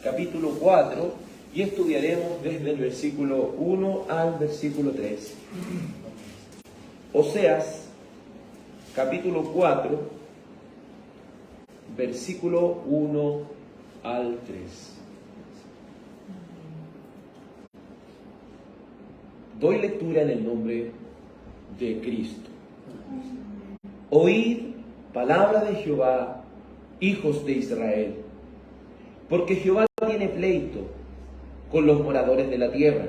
capítulo 4, y estudiaremos desde el versículo 1 al versículo 3. Oseas, capítulo 4, versículo 1 al 3. Doy lectura en el nombre de Cristo. Oíd palabra de Jehová, hijos de Israel, porque Jehová tiene pleito con los moradores de la tierra,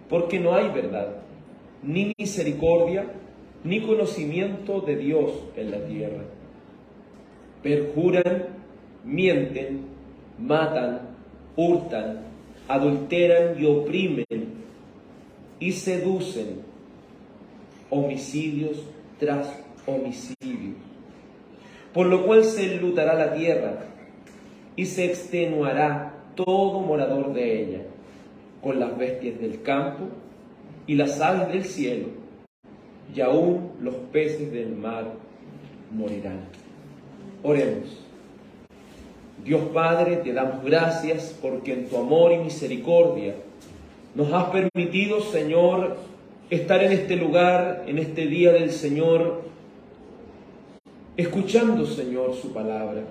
porque no hay verdad, ni misericordia, ni conocimiento de Dios en la tierra. Perjuran, mienten, matan, hurtan, adulteran y oprimen, y seducen, homicidios tras homicidios. Por lo cual se enlutará la tierra, y se extenuará todo morador de ella, con las bestias del campo y las aves del cielo, y aún los peces del mar morirán. Oremos. Dios Padre, te damos gracias porque en tu amor y misericordia nos has permitido, Señor, estar en este lugar, en este día del Señor, escuchando, Señor, su palabra.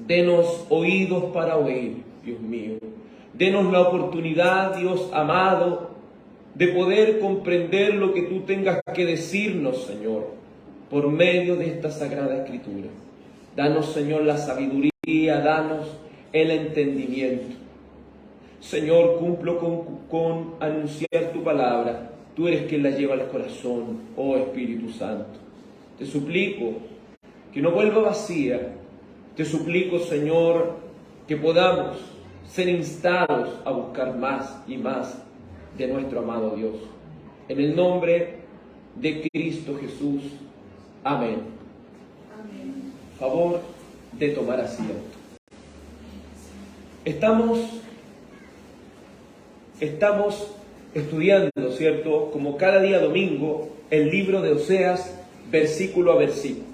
Denos oídos para oír, Dios mío. Denos la oportunidad, Dios amado, de poder comprender lo que tú tengas que decirnos, Señor, por medio de esta Sagrada Escritura. Danos, Señor, la sabiduría, danos el entendimiento. Señor, cumplo con anunciar tu palabra. Tú eres quien la lleva al corazón, oh Espíritu Santo. Te suplico que no vuelva vacía. Te suplico, Señor, que podamos ser instados a buscar más y más de nuestro amado Dios. En el nombre de Cristo Jesús. Amén. Amén. Favor de tomar asiento. Estamos estudiando, ¿cierto?, como cada día domingo, el libro de Oseas, versículo a versículo.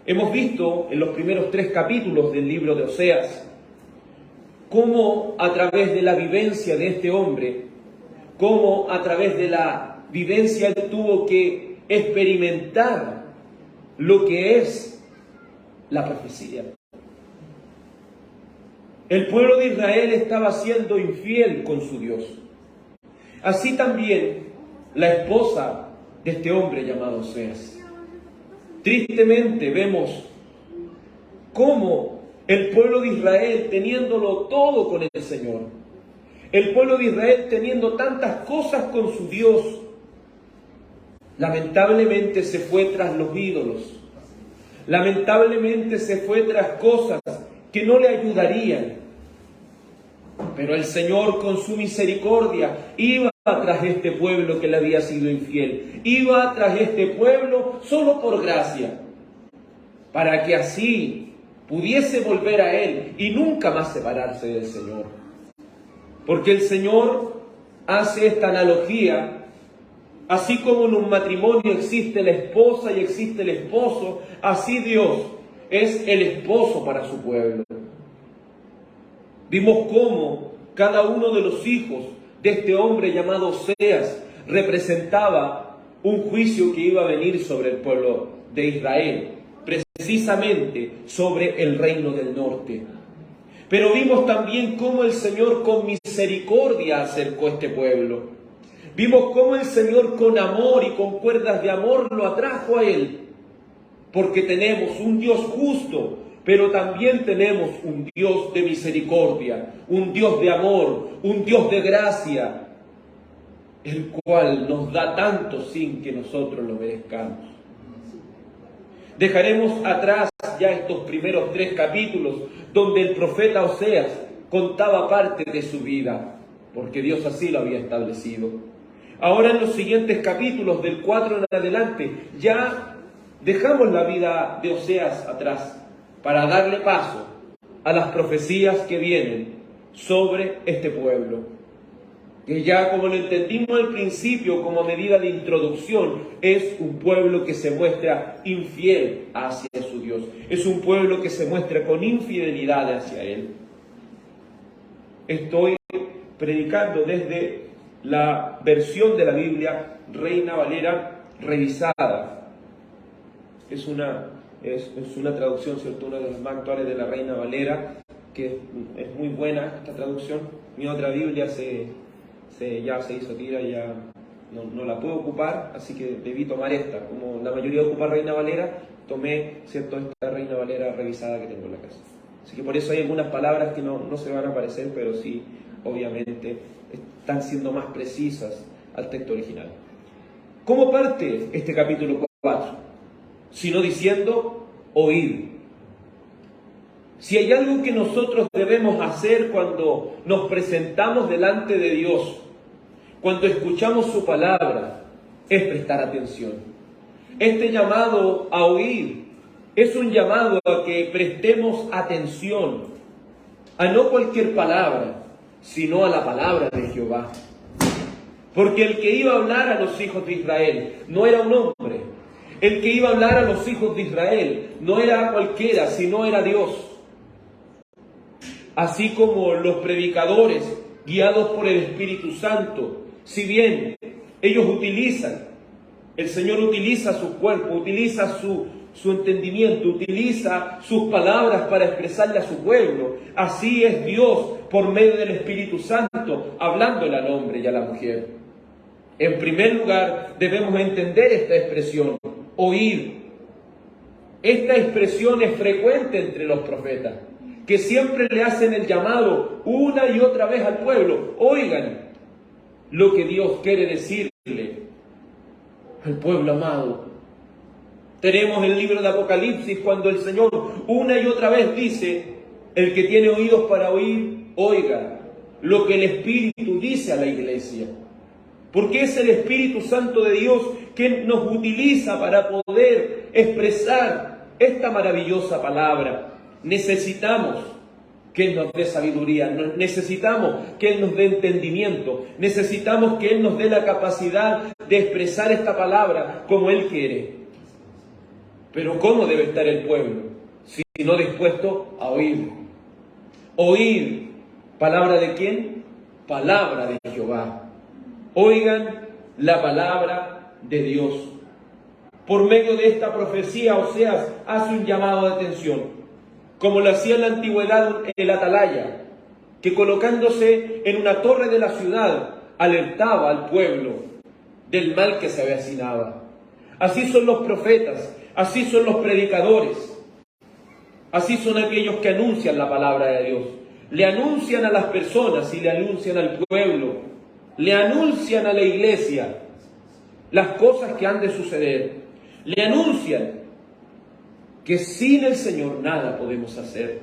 Hemos visto en los primeros 3 capítulos del libro de Oseas cómo a través de la vivencia de este hombre, cómo a través de la vivencia él tuvo que experimentar lo que es la profecía. El pueblo de Israel estaba siendo infiel con su Dios. Así también la esposa de este hombre llamado Oseas. Tristemente vemos cómo el pueblo de Israel, teniéndolo todo con el Señor, el pueblo de Israel teniendo tantas cosas con su Dios, lamentablemente se fue tras los ídolos, lamentablemente se fue tras cosas que no le ayudarían. Pero el Señor, con su misericordia, iba tras este pueblo que le había sido infiel. Iba tras este pueblo solo por gracia, para que así pudiese volver a Él y nunca más separarse del Señor. Porque el Señor hace esta analogía. Así como en un matrimonio existe la esposa y existe el esposo, así Dios es el esposo para su pueblo. Vimos cómo cada uno de los hijos de este hombre llamado Oseas representaba un juicio que iba a venir sobre el pueblo de Israel, precisamente sobre el reino del norte. Pero vimos también cómo el Señor con misericordia acercó a este pueblo. Vimos cómo el Señor con amor y con cuerdas de amor lo atrajo a Él. Porque tenemos un Dios justo, pero también tenemos un Dios de misericordia, un Dios de amor, un Dios de gracia, el cual nos da tanto sin que nosotros lo merezcamos. Dejaremos atrás ya estos primeros 3 capítulos donde el profeta Oseas contaba parte de su vida, porque Dios así lo había establecido. Ahora en los siguientes capítulos, del 4 en adelante, ya dejamos la vida de Oseas atrás para darle paso a las profecías que vienen sobre este pueblo. Que ya, como lo entendimos al principio, como medida de introducción, es un pueblo que se muestra infiel hacia su Dios. Es un pueblo que se muestra con infidelidad hacia Él. estoy predicando desde la versión de la Biblia Reina Valera revisada. Es una traducción, ¿cierto?, una de las más actuales de la Reina Valera, que es muy buena esta traducción. Mi otra Biblia ya se hizo tira, ya no la puedo ocupar, así que debí tomar esta. Como la mayoría ocupa Reina Valera, tomé, ¿cierto?, esta Reina Valera revisada que tengo en la casa. Así que por eso hay algunas palabras que no se van a aparecer, pero sí, obviamente, están siendo más precisas al texto original. ¿Cómo parte este capítulo 4? Sino diciendo, oíd. Si hay algo que nosotros debemos hacer cuando nos presentamos delante de Dios, cuando escuchamos su palabra, es prestar atención. Este llamado a oír es un llamado a que prestemos atención a no cualquier palabra, sino a la palabra de Jehová. Porque el que iba a hablar a los hijos de Israel no era un hombre. El que iba a hablar a los hijos de Israel no era cualquiera, sino era Dios. Así como los predicadores, guiados por el Espíritu Santo, si bien ellos el Señor utiliza su cuerpo, utiliza su entendimiento, utiliza sus palabras para expresarle a su pueblo, así es Dios por medio del Espíritu Santo, hablándole al hombre y a la mujer. En primer lugar, debemos entender esta expresión, oír. Esta expresión es frecuente entre los profetas, que siempre le hacen el llamado una y otra vez al pueblo. Oigan lo que Dios quiere decirle al pueblo amado. Tenemos el libro de Apocalipsis cuando el Señor una y otra vez dice, el que tiene oídos para oír, oiga lo que el Espíritu dice a la iglesia. Porque es el Espíritu Santo de Dios que nos utiliza para poder expresar esta maravillosa palabra. Necesitamos que Él nos dé sabiduría, necesitamos que Él nos dé entendimiento, necesitamos que Él nos dé la capacidad de expresar esta palabra como Él quiere. Pero ¿cómo debe estar el pueblo? Si no dispuesto a oír. Oír, ¿palabra de quién? Palabra de Jehová. Oigan la palabra de Dios. Por medio de esta profecía, Oseas hace un llamado de atención, como lo hacía en la antigüedad el atalaya, que colocándose en una torre de la ciudad, alertaba al pueblo del mal que se avecinaba. Así son los profetas, así son los predicadores, así son aquellos que anuncian la palabra de Dios. Le anuncian a las personas y le anuncian al pueblo, le anuncian a la iglesia las cosas que han de suceder. Le anuncian que sin el Señor nada podemos hacer.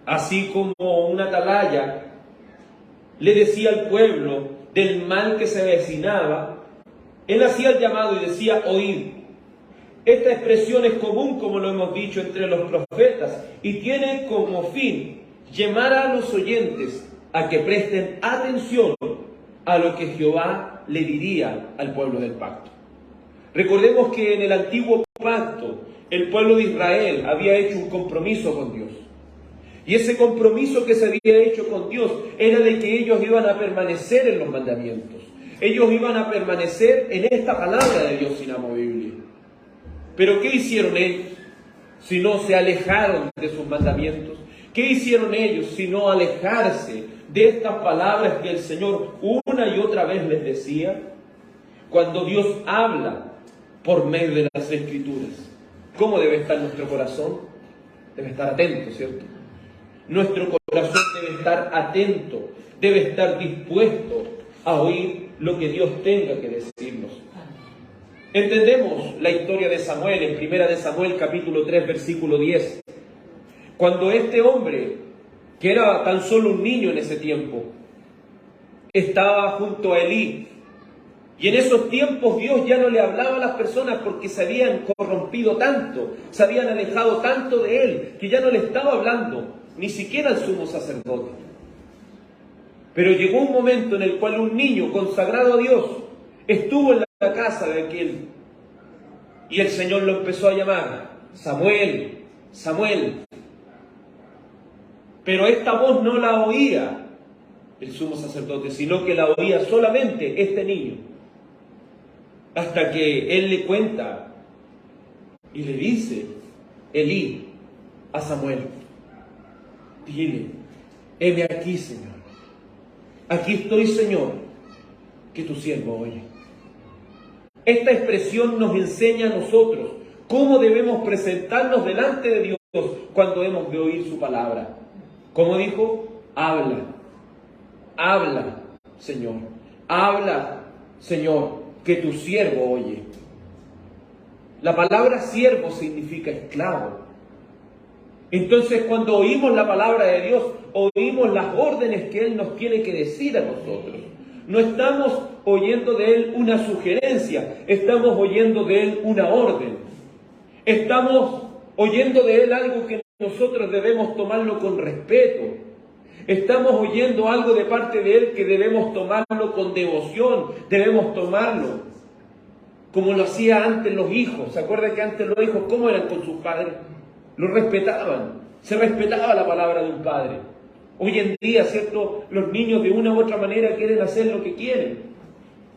Así como un atalaya le decía al pueblo del mal que se avecinaba, él hacía el llamado y decía, oíd. Esta expresión es común, como lo hemos dicho, entre los profetas y tiene como fin llamar a los oyentes a que presten atención a lo que Jehová le diría al pueblo del pacto. Recordemos que en el antiguo pacto el pueblo de Israel había hecho un compromiso con Dios. Y ese compromiso que se había hecho con Dios era de que ellos iban a permanecer en los mandamientos. Ellos iban a permanecer en esta palabra de Dios inamovible. Pero ¿qué hicieron ellos si no se alejaron de sus mandamientos? ¿Qué hicieron ellos si no alejarse de estas palabras que el Señor una y otra vez les decía? Cuando Dios habla por medio de las Escrituras, ¿cómo debe estar nuestro corazón? Debe estar atento, ¿cierto? Nuestro corazón debe estar atento, debe estar dispuesto a oír lo que Dios tenga que decirnos. Entendemos la historia de Samuel en 1 de Samuel capítulo 3 versículo 10. Cuando este hombre, que era tan solo un niño en ese tiempo, estaba junto a Elí, y en esos tiempos Dios ya no le hablaba a las personas porque se habían corrompido tanto, se habían alejado tanto de Él, que ya no le estaba hablando, ni siquiera al sumo sacerdote. Pero llegó un momento en el cual un niño consagrado a Dios estuvo en la casa de aquel, y el Señor lo empezó a llamar, Samuel, Samuel. Pero esta voz no la oía el sumo sacerdote, sino que la oía solamente este niño. Hasta que él le cuenta y le dice, Elí, a Samuel, dile, heme aquí, Señor. Aquí estoy, Señor, que tu siervo oye. Esta expresión nos enseña a nosotros cómo debemos presentarnos delante de Dios cuando hemos de oír su palabra. Como dijo, habla, habla, Señor, habla, Señor, que tu siervo oye. La palabra siervo significa esclavo. Entonces, cuando oímos la palabra de Dios, oímos las órdenes que Él nos tiene que decir a nosotros. No estamos oyendo de Él una sugerencia, estamos oyendo de Él una orden. Estamos oyendo de Él algo que nosotros debemos tomarlo con respeto. Estamos oyendo algo de parte de Él que debemos tomarlo con devoción, debemos tomarlo como lo hacía antes los hijos. ¿Se acuerdan que antes los hijos cómo eran con sus padres? Lo respetaban, se respetaba la palabra de un padre. Hoy en día, ¿cierto? Los niños de una u otra manera quieren hacer lo que quieren.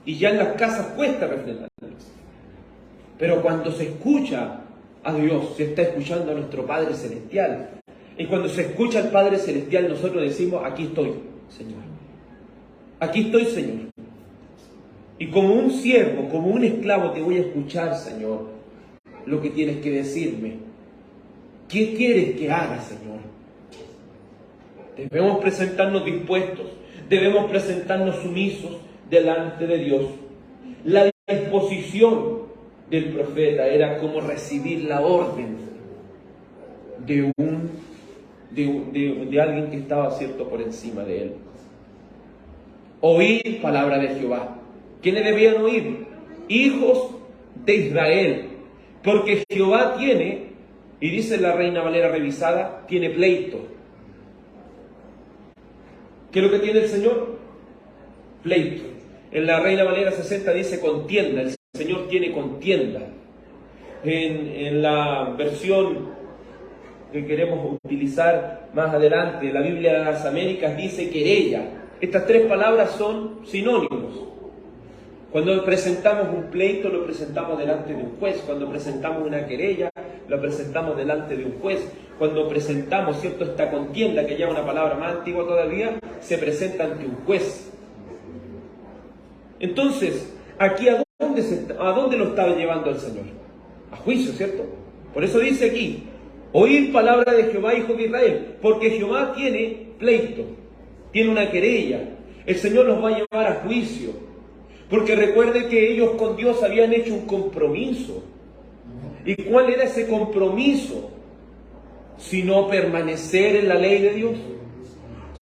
Y ya en las casas cuesta respetarlos. Pero cuando se escucha a Dios, se está escuchando a nuestro Padre Celestial. Y cuando se escucha al Padre Celestial, nosotros decimos, aquí estoy, Señor. Aquí estoy, Señor. Y como un siervo, como un esclavo, te voy a escuchar, Señor, lo que tienes que decirme. ¿Qué quieres que haga, Señor? Debemos presentarnos dispuestos, debemos presentarnos sumisos delante de Dios. La disposición del profeta era como recibir la orden de alguien que estaba, cierto, por encima de él. Oír palabra de Jehová. ¿Quiénes debían oír? Hijos de Israel. Porque Jehová tiene, y dice la Reina Valera revisada, tiene pleito. ¿Qué es lo que tiene el Señor? Pleito. En la Reina Valera 60 dice contienda. El Señor tiene contienda. En la versión que queremos utilizar más adelante, la Biblia de las Américas dice querella. Estas tres palabras son sinónimos. Cuando presentamos un pleito, lo presentamos delante de un juez. Cuando presentamos una querella, lo presentamos delante de un juez. Cuando presentamos, ¿cierto?, esta contienda, que ya es una palabra más antigua todavía, se presenta ante un juez. Entonces, aquí ¿a dónde lo estaba llevando el Señor? A juicio, ¿cierto? Por eso dice aquí, oír palabra de Jehová, hijo de Israel, porque Jehová tiene pleito, tiene una querella. El Señor los va a llevar a juicio, porque recuerde que ellos con Dios habían hecho un compromiso. ¿Y cuál era ese compromiso? Sino permanecer en la ley de Dios,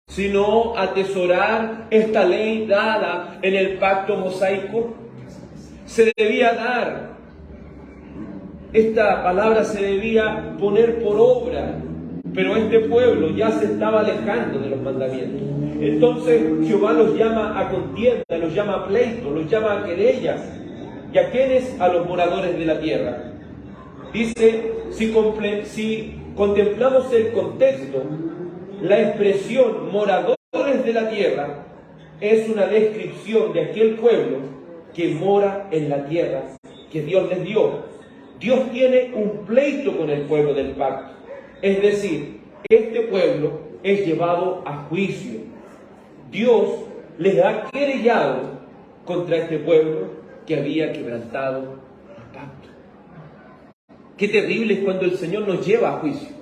sino atesorar esta ley dada en el pacto mosaico. Se debía dar, esta palabra se debía poner por obra, pero este pueblo ya se estaba alejando de los mandamientos. Entonces Jehová los llama a contienda, los llama a pleito, los llama a querellas. ¿Y a quiénes? A los moradores de la tierra. Dice, si contemplamos el contexto, la expresión moradores de la tierra es una descripción de aquel pueblo que mora en la tierra que Dios les dio. Dios tiene un pleito con el pueblo del pacto. Es decir, este pueblo es llevado a juicio. Dios les ha querellado contra este pueblo que había quebrantado el pacto. Qué terrible es cuando el Señor nos lleva a juicio.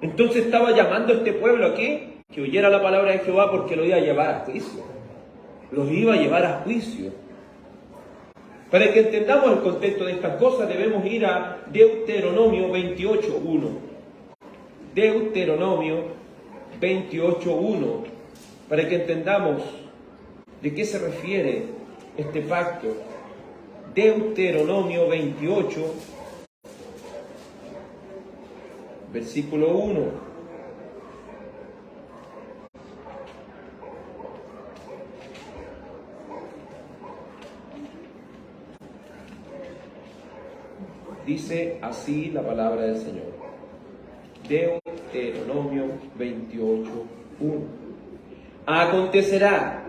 Entonces estaba llamando a este pueblo a ¿qué? Que oyera la palabra de Jehová, porque lo iba a llevar a juicio. Los iba a llevar a juicio. Para que entendamos el contexto de estas cosas, debemos ir a Deuteronomio 28.1. Deuteronomio 28.1. Para que entendamos de qué se refiere este pacto. Deuteronomio 28, versículo 1. Dice así la palabra del Señor. Deuteronomio 28.1. Acontecerá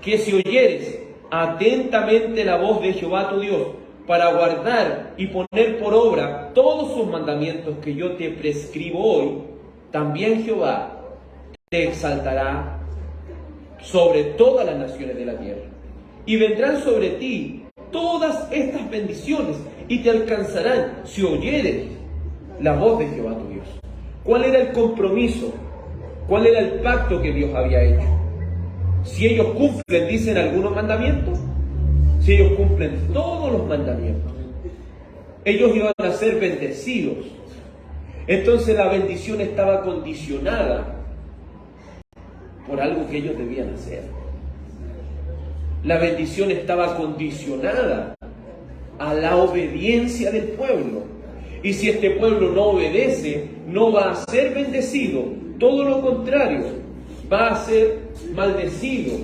que si oyeres atentamente la voz de Jehová tu Dios, para guardar y poner por obra todos sus mandamientos que yo te prescribo hoy, también Jehová te exaltará sobre todas las naciones de la tierra. Y vendrán sobre ti todas estas bendiciones y te alcanzarán si oyeres la voz de Jehová tu Dios. ¿Cuál era el compromiso? ¿Cuál era el pacto que Dios había hecho? Si ellos cumplen, dicen algunos mandamientos, si ellos cumplen todos los mandamientos, ellos iban a ser bendecidos. Entonces la bendición estaba condicionada por algo que ellos debían hacer. La bendición estaba condicionada a la obediencia del pueblo. Y si este pueblo no obedece, no va a ser bendecido. Todo lo contrario, va a ser maldecido.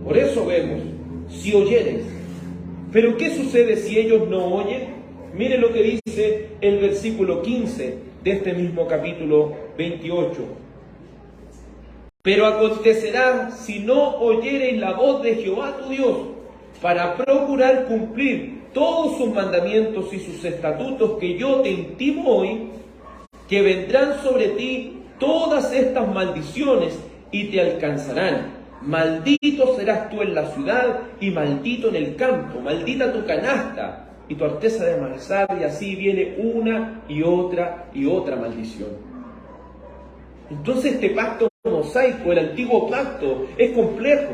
Por eso vemos, si oyeres. Pero ¿qué sucede si ellos no oyen? Mire lo que dice el versículo 15 de este mismo capítulo 28. Pero acontecerá si no oyereis la voz de Jehová tu Dios, para procurar cumplir todos sus mandamientos y sus estatutos que yo te intimo hoy, que vendrán sobre ti todas estas maldiciones y te alcanzarán. Maldito serás tú en la ciudad y maldito en el campo, maldita tu canasta y tu arteza de amasar, y así viene una y otra maldición. Entonces este pacto mosaico, el antiguo pacto, es complejo,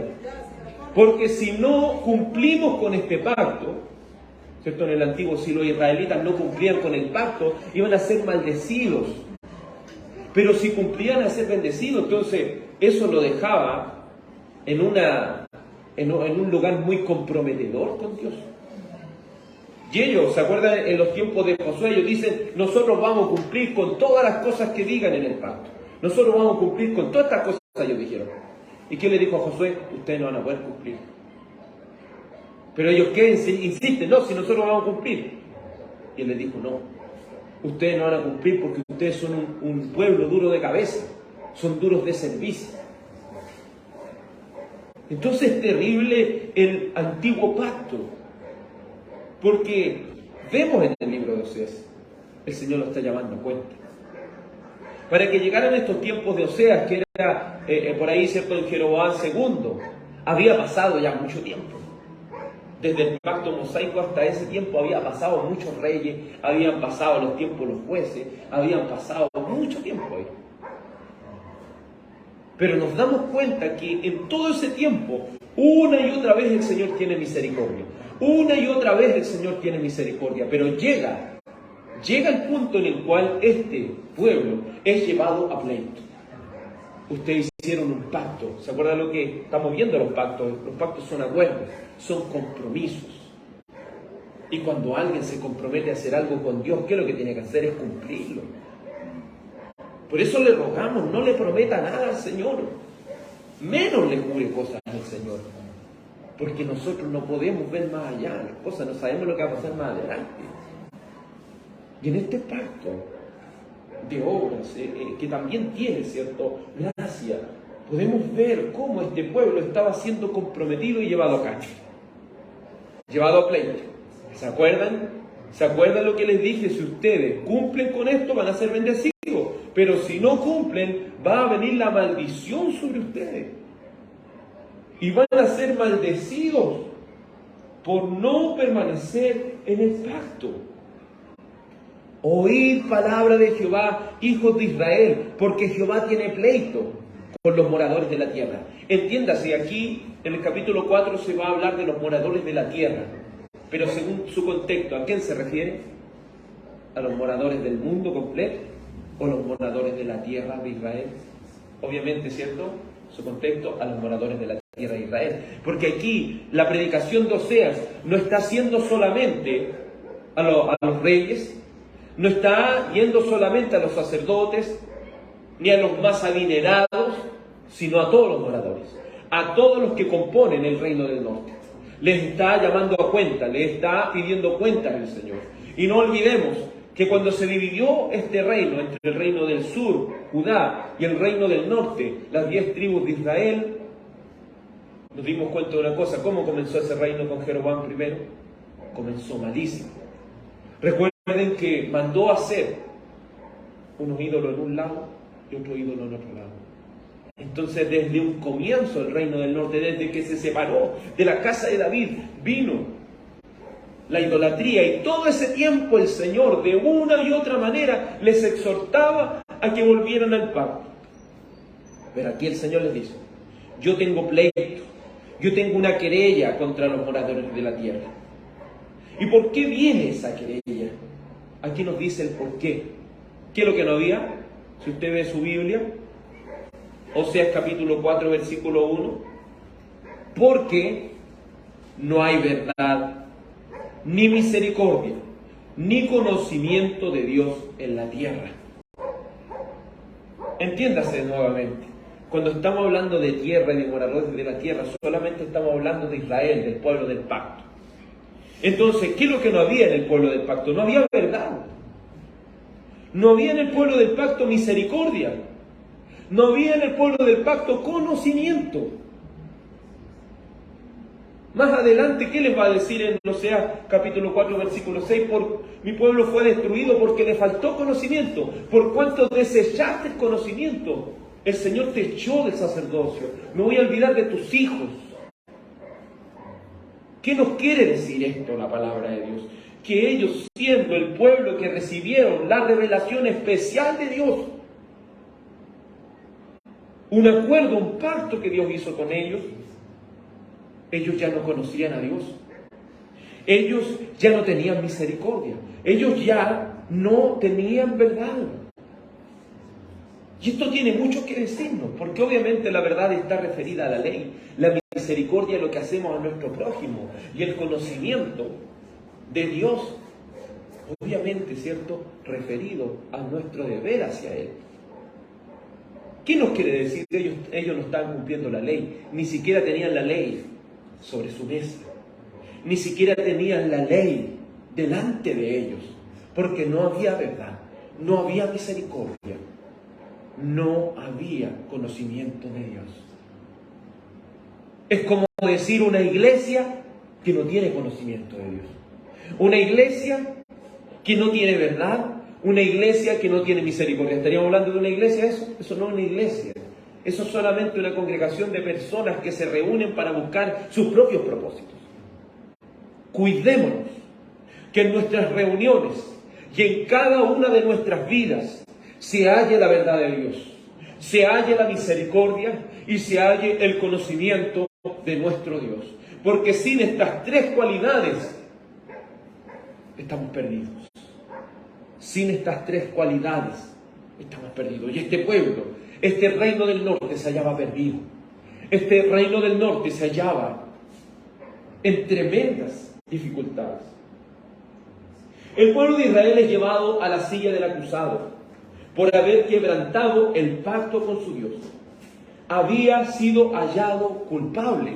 porque si no cumplimos con este pacto, ¿cierto? En el antiguo, si los israelitas no cumplían con el pacto, iban a ser maldecidos. Pero si cumplían, a ser bendecidos. Entonces eso lo dejaba en un lugar muy comprometedor con Dios. Y ellos, ¿se acuerdan? En los tiempos de Josué, ellos dicen: nosotros vamos a cumplir con todas las cosas que digan en el pacto. Nosotros vamos a cumplir con todas estas cosas, ellos dijeron. ¿Y qué le dijo a Josué? Ustedes no van a poder cumplir. Pero ellos, ¿qué? Insisten: no, si nosotros vamos a cumplir. Y él les dijo: no, ustedes no van a cumplir porque ustedes son un pueblo duro de cabeza, son duros de servicio. Entonces es terrible el antiguo pacto, porque vemos en el libro de Oseas, el Señor lo está llamando a cuenta. Para que llegaran estos tiempos de Oseas, que era por ahí, ¿cierto?, en Jeroboam II, había pasado ya mucho tiempo. Desde el pacto mosaico hasta ese tiempo había pasado muchos reyes, habían pasado los tiempos los jueces, habían pasado mucho tiempo ahí. Pero nos damos cuenta que en todo ese tiempo, una y otra vez el Señor tiene misericordia. Una y otra vez el Señor tiene misericordia, pero llega el punto en el cual este pueblo es llevado a pleito. Ustedes hicieron un pacto. ¿Se acuerdan lo que estamos viendo los pactos? Los pactos son acuerdos, son compromisos. Y cuando alguien se compromete a hacer algo con Dios, ¿qué es lo que tiene que hacer? Es cumplirlo. Por eso le rogamos, no le prometa nada al Señor. Menos le jure cosas al Señor. Porque nosotros no podemos ver más allá las cosas, no sabemos lo que va a pasar más adelante. Y en este pacto de obras, que también tiene, ¿cierto?, gracia, podemos ver cómo este pueblo estaba siendo comprometido y llevado a cacho, llevado a pleito. ¿Se acuerdan? ¿Se acuerdan lo que les dije? Si ustedes cumplen con esto, van a ser bendecidos, pero si no cumplen, va a venir la maldición sobre ustedes y van a ser maldecidos por no permanecer en el pacto. Oíd palabra de Jehová, hijos de Israel, porque Jehová tiene pleito con los moradores de la tierra. Entiéndase, aquí en el capítulo 4 se va a hablar de los moradores de la tierra, pero según su contexto, ¿a quién se refiere? ¿A los moradores del mundo completo o los moradores de la tierra de Israel? Obviamente, ¿cierto? Su contexto, a los moradores de la tierra de Israel. Porque aquí la predicación de Oseas no está siendo solamente a los reyes, no está yendo solamente a los sacerdotes, ni a los más adinerados, sino a todos los moradores, a todos los que componen el reino del norte. Les está llamando a cuenta, les está pidiendo cuentas el Señor. Y no olvidemos que cuando se dividió este reino entre el reino del sur, Judá, y el reino del norte, las 10 tribus de Israel, nos dimos cuenta de una cosa. ¿Cómo comenzó ese reino con Jeroboam primero? Comenzó malísimo. Recuerden que mandó hacer unos ídolos en un lado y otro ídolo en otro lado. Entonces, desde un comienzo el reino del norte, desde que se separó de la casa de David, vino la idolatría, y todo ese tiempo el Señor de una y otra manera les exhortaba a que volvieran al pacto. Pero aquí el Señor les dice: yo tengo pleito, yo tengo una querella contra los moradores de la tierra. ¿Y por qué viene esa querella? Aquí nos dice el por qué. ¿Qué es lo que no había? Si usted ve su Biblia, Oseas capítulo 4, versículo 1. Porque no hay verdad, ni misericordia, ni conocimiento de Dios en la tierra. Entiéndase nuevamente. Cuando estamos hablando de tierra y de moradores de la tierra, solamente estamos hablando de Israel, del pueblo del pacto. Entonces, ¿qué es lo que no había en el pueblo del pacto? No había verdad. No había en el pueblo del pacto misericordia. No había en el pueblo del pacto conocimiento. Más adelante, ¿qué les va a decir en Oseas capítulo 4, versículo 6? Mi pueblo fue destruido porque le faltó conocimiento. Por cuanto desechaste el conocimiento, el Señor te echó del sacerdocio. Me voy a olvidar de tus hijos. ¿Qué nos quiere decir esto la palabra de Dios? Que ellos, siendo el pueblo que recibieron la revelación especial de Dios, un acuerdo, un pacto que Dios hizo con ellos ya no conocían a Dios. Ellos ya no tenían misericordia. Ellos ya no tenían verdad. Y esto tiene mucho que decirnos, porque obviamente la verdad está referida a la ley. La misericordia es lo que hacemos a nuestro prójimo. Y el conocimiento de Dios, obviamente, ¿cierto?, referido a nuestro deber hacia Él. ¿Qué nos quiere decir? Ellos no estaban cumpliendo la ley. Ni siquiera tenían la ley sobre su mesa. Ni siquiera tenían la ley delante de ellos. Porque no había verdad. No había misericordia. No había conocimiento de Dios. Es como decir una iglesia que no tiene conocimiento de Dios. Una iglesia que no tiene verdad. Una iglesia que no tiene misericordia. ¿Estaríamos hablando de una iglesia eso? Eso no es una iglesia. Eso es solamente una congregación de personas que se reúnen para buscar sus propios propósitos. Cuidémonos que en nuestras reuniones y en cada una de nuestras vidas se halle la verdad de Dios, se halle la misericordia y se halle el conocimiento de nuestro Dios. Porque sin estas tres cualidades estamos perdidos. Sin estas tres cualidades estamos perdidos. Y este pueblo, este reino del norte se hallaba perdido. Este reino del norte se hallaba en tremendas dificultades. El pueblo de Israel es llevado a la silla del acusado por haber quebrantado el pacto con su Dios. Había sido hallado culpable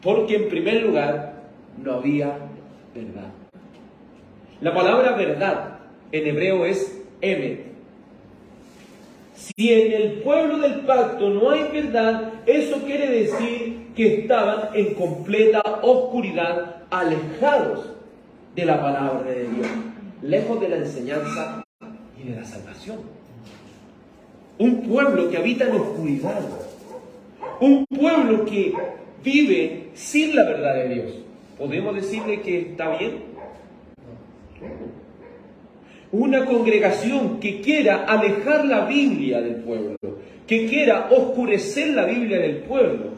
porque en primer lugar no había verdad. La palabra verdad en hebreo es emet. Si en el pueblo del pacto no hay verdad, eso quiere decir que estaban en completa oscuridad, alejados de la palabra de Dios, lejos de la enseñanza y de la salvación. Un pueblo que habita en oscuridad, un pueblo que vive sin la verdad de Dios. ¿Podemos decirle que está bien? Una congregación que quiera alejar la Biblia del pueblo, que quiera oscurecer la Biblia del pueblo,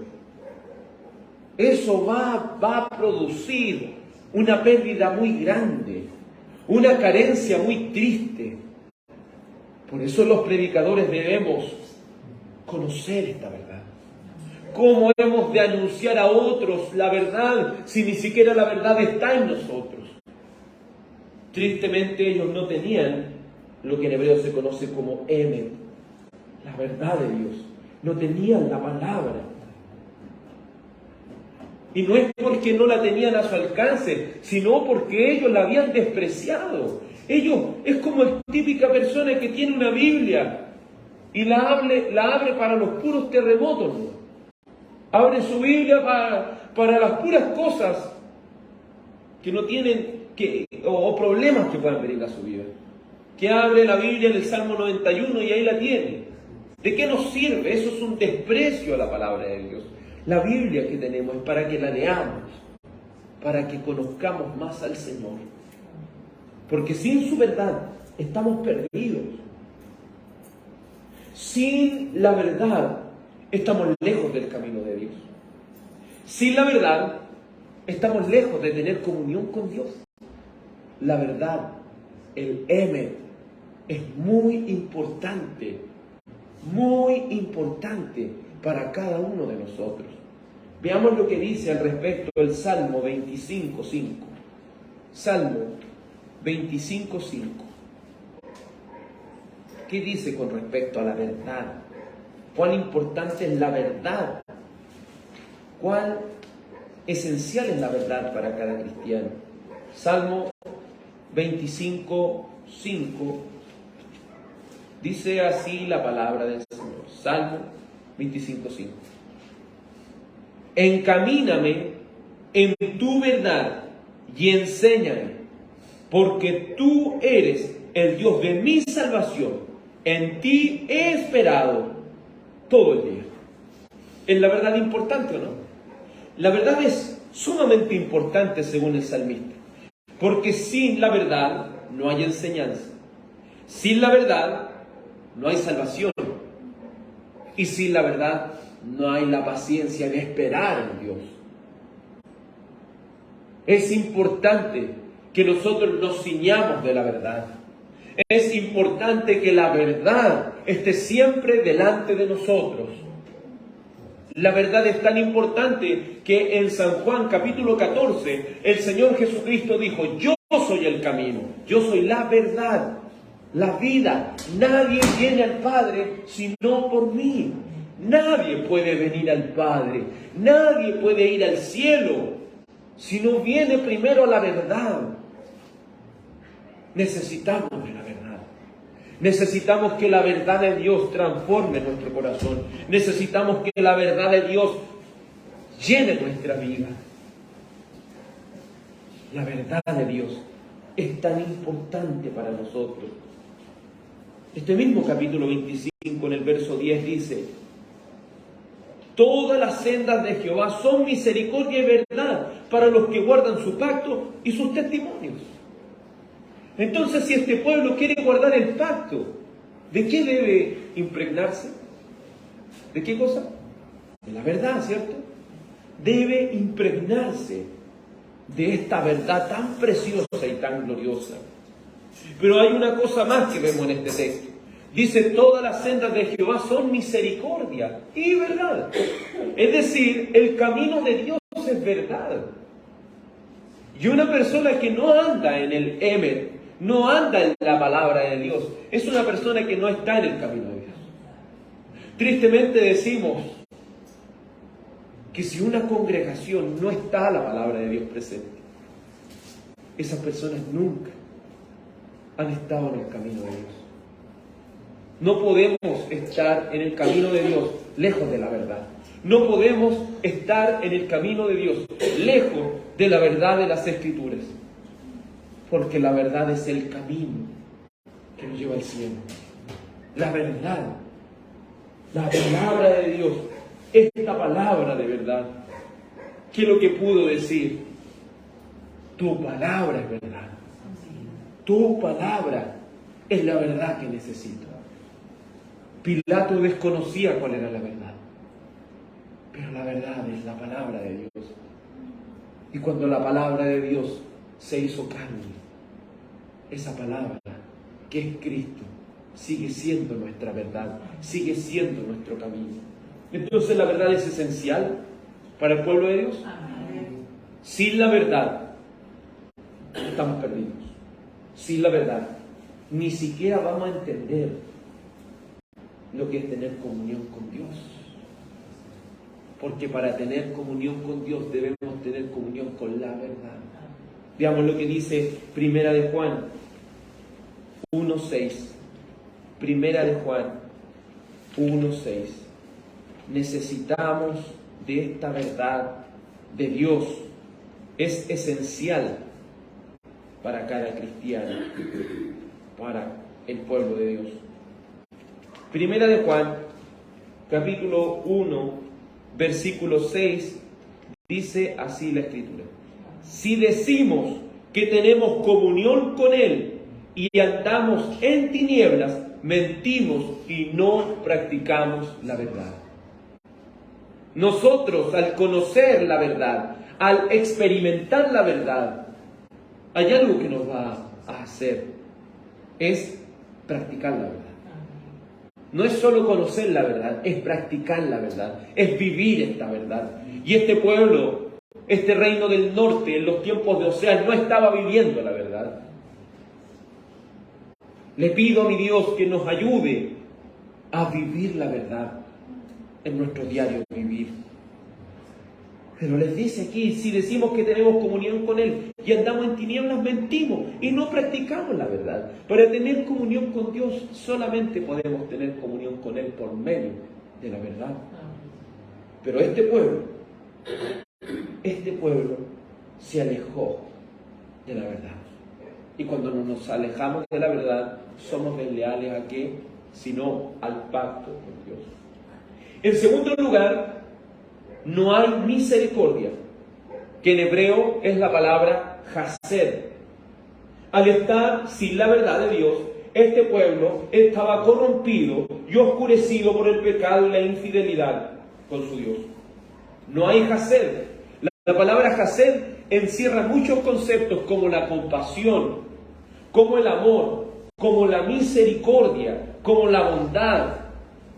eso va a producir una pérdida muy grande, una carencia muy triste. Por eso los predicadores debemos conocer esta verdad. ¿Cómo hemos de anunciar a otros la verdad si ni siquiera la verdad está en nosotros? Tristemente ellos no tenían lo que en hebreo se conoce como emet, la verdad de Dios. No tenían la palabra. Y no es porque no la tenían a su alcance, sino porque ellos la habían despreciado. Ellos es como la típica persona que tiene una Biblia y la abre para los puros terremotos, ¿no? Abre su Biblia para las puras cosas que no tienen, o problemas que puedan venir a su vida. Que abre la Biblia en el Salmo 91 y ahí la tiene. ¿De qué nos sirve? Eso es un desprecio a la palabra de Dios. La Biblia que tenemos es para que la leamos, para que conozcamos más al Señor. Porque sin su verdad estamos perdidos. Sin la verdad estamos lejos del camino de Dios. Sin la verdad estamos lejos de tener comunión con Dios. La verdad, el emet, es muy importante para cada uno de nosotros. Veamos lo que dice al respecto el Salmo 25:5. Salmo 25:5. ¿Qué dice con respecto a la verdad? ¿Cuán importante es la verdad? ¿Cuán esencial es la verdad para cada cristiano? Salmo 25:5. Dice así la palabra del Señor. Salmo 25:5. Encamíname en tu verdad y enséñame, porque tú eres el Dios de mi salvación. En ti he esperado todo el día. ¿Es la verdad importante o no? La verdad es sumamente importante según el salmista, porque sin la verdad no hay enseñanza. Sin la verdad no hay salvación. Y sin la verdad no hay la paciencia de esperar en Dios. Es importante que nosotros nos ciñamos de la verdad. Es importante que la verdad esté siempre delante de nosotros. La verdad es tan importante que en San Juan capítulo 14 el Señor Jesucristo dijo: yo soy el camino, yo soy la verdad, la vida. Nadie viene al Padre sino por mí. Nadie puede venir al Padre, nadie puede ir al cielo si no viene primero a la verdad. Necesitamos de la verdad. Necesitamos que la verdad de Dios transforme nuestro corazón. Necesitamos que la verdad de Dios llene nuestra vida. La verdad de Dios es tan importante para nosotros. Este mismo capítulo 25, en el verso 10, dice: todas las sendas de Jehová son misericordia y verdad para los que guardan su pacto y sus testimonios. Entonces, si este pueblo quiere guardar el pacto, ¿de qué debe impregnarse? ¿De qué cosa? De la verdad, ¿cierto? Debe impregnarse de esta verdad tan preciosa y tan gloriosa. Pero hay una cosa más que vemos en este texto. Dice: todas las sendas de Jehová son misericordia y verdad. Es decir, el camino de Dios es verdad. Y una persona que no anda en el emet, no anda en la palabra de Dios, es una persona que no está en el camino de Dios. Tristemente decimos que si una congregación no está la palabra de Dios presente, esas personas nunca han estado en el camino de Dios. No podemos estar en el camino de Dios lejos de la verdad. No podemos estar en el camino de Dios lejos de la verdad de las Escrituras. Porque la verdad es el camino que nos lleva al cielo. La verdad, la palabra de Dios, esta palabra de verdad. ¿Qué es lo que pudo decir? Tu palabra es verdad. Tu palabra es la verdad que necesito. Pilato desconocía cuál era la verdad, pero la verdad es la palabra de Dios. Y cuando la palabra de Dios se hizo carne, esa palabra que es Cristo sigue siendo nuestra verdad, sigue siendo nuestro camino. Entonces la verdad es esencial para el pueblo de Dios. Sin la verdad estamos perdidos. Sin la verdad ni siquiera vamos a entender lo que es tener comunión con Dios. Porque para tener comunión con Dios debemos tener comunión con la verdad. Veamos lo que dice Primera de Juan 1:6. Primera de Juan 1:6. Necesitamos de esta verdad de Dios. Es esencial para cada cristiano, para el pueblo de Dios. Primera de Juan, capítulo 1, versículo 6, dice así la Escritura: si decimos que tenemos comunión con Él y andamos en tinieblas, mentimos y no practicamos la verdad. Nosotros, al conocer la verdad, al experimentar la verdad, hay algo que nos va a hacer, es practicar la verdad. No es solo conocer la verdad, es practicar la verdad, es vivir esta verdad. Y este pueblo, este reino del norte, en los tiempos de Oseas, no estaba viviendo la verdad. Le pido a mi Dios que nos ayude a vivir la verdad en nuestro diario vivir. Pero les dice aquí, si decimos que tenemos comunión con Él y andamos en tinieblas, mentimos y no practicamos la verdad. Para tener comunión con Dios solamente podemos tener comunión con Él por medio de la verdad. Pero este pueblo se alejó de la verdad. Y cuando nos alejamos de la verdad, somos desleales ¿a qué? Sino al pacto con Dios. En segundo lugar, no hay misericordia, que en hebreo es la palabra hased. Al estar sin la verdad de Dios, este pueblo estaba corrompido y oscurecido por el pecado y la infidelidad con su Dios. No hay hased. La palabra hased encierra muchos conceptos como la compasión, como el amor, como la misericordia, como la bondad,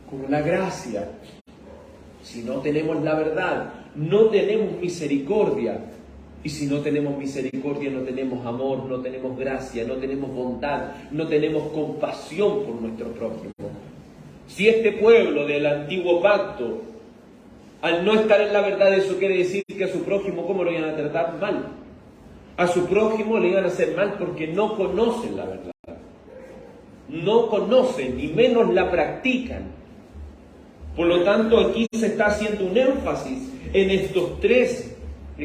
como la gracia. Si no tenemos la verdad, no tenemos misericordia. Y si no tenemos misericordia, no tenemos amor, no tenemos gracia, no tenemos bondad, no tenemos compasión por nuestro prójimo. Si este pueblo del antiguo pacto, al no estar en la verdad, eso quiere decir que a su prójimo, ¿cómo lo iban a tratar? Mal. A su prójimo le iban a hacer mal porque no conocen la verdad. No conocen, ni menos la practican. Por lo tanto, aquí se está haciendo un énfasis en estos tres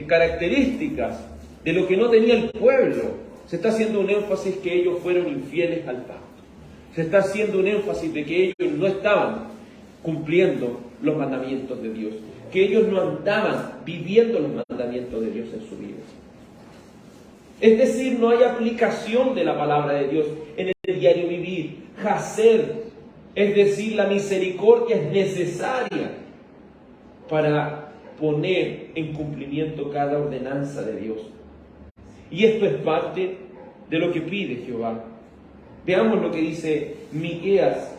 características de lo que no tenía el pueblo. Se está haciendo un énfasis que ellos fueron infieles al pacto. Se está haciendo un énfasis de que ellos no estaban cumpliendo los mandamientos de Dios, que ellos no andaban viviendo los mandamientos de Dios en su vida. Es decir, no hay aplicación de la palabra de Dios en el diario vivir. Hacer, es decir, la misericordia es necesaria para poner en cumplimiento cada ordenanza de Dios. Y esto es parte de lo que pide Jehová. Veamos lo que dice Miqueas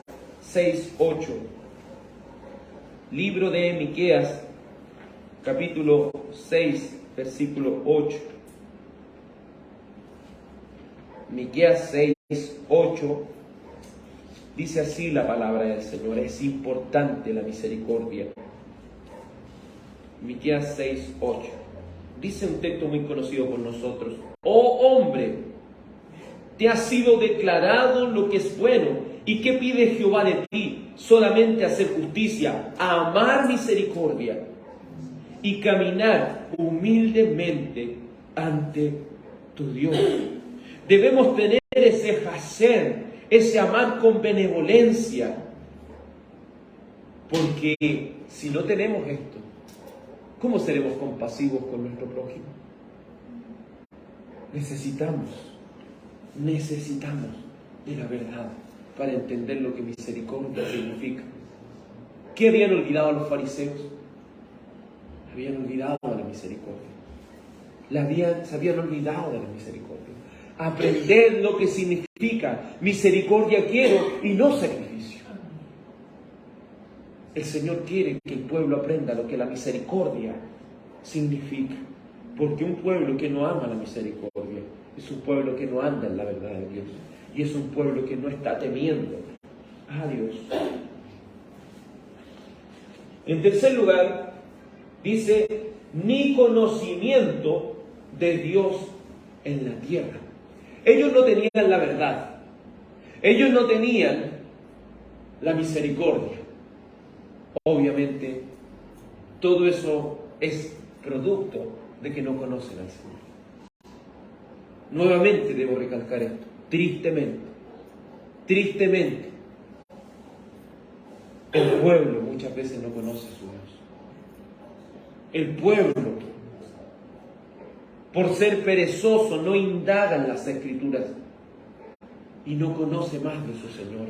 6:8. Libro de Miqueas, capítulo 6, versículo 8. Miqueas 6:8 dice así la palabra del Señor. Es importante la misericordia. Miqueas 6:8 dice un texto muy conocido por nosotros: oh hombre, te ha sido declarado lo que es bueno. ¿Y qué pide Jehová de ti? Solamente hacer justicia, amar misericordia y caminar humildemente ante tu Dios. Debemos tener ese hacer, ese amar con benevolencia, porque si no tenemos esto, ¿cómo seremos compasivos con nuestro prójimo? Necesitamos de la verdad para entender lo que misericordia significa. ¿Qué habían olvidado los fariseos? Habían olvidado la misericordia. Se habían olvidado de la misericordia. Aprender lo que significa misericordia quiero y no sacrificio. El Señor quiere que el pueblo aprenda lo que la misericordia significa. Porque un pueblo que no ama la misericordia es un pueblo que no anda en la verdad de Dios. Y es un pueblo que no está temiendo a Dios. En tercer lugar, Dice, ni conocimiento de Dios en la tierra. Ellos no tenían la verdad. Ellos no tenían la misericordia. Obviamente, todo eso es producto de que no conocen al Señor. Nuevamente debo recalcar esto. Tristemente, el pueblo muchas veces no conoce a su Dios. El pueblo, por ser perezoso, no indaga en las Escrituras y no conoce más de su Señor.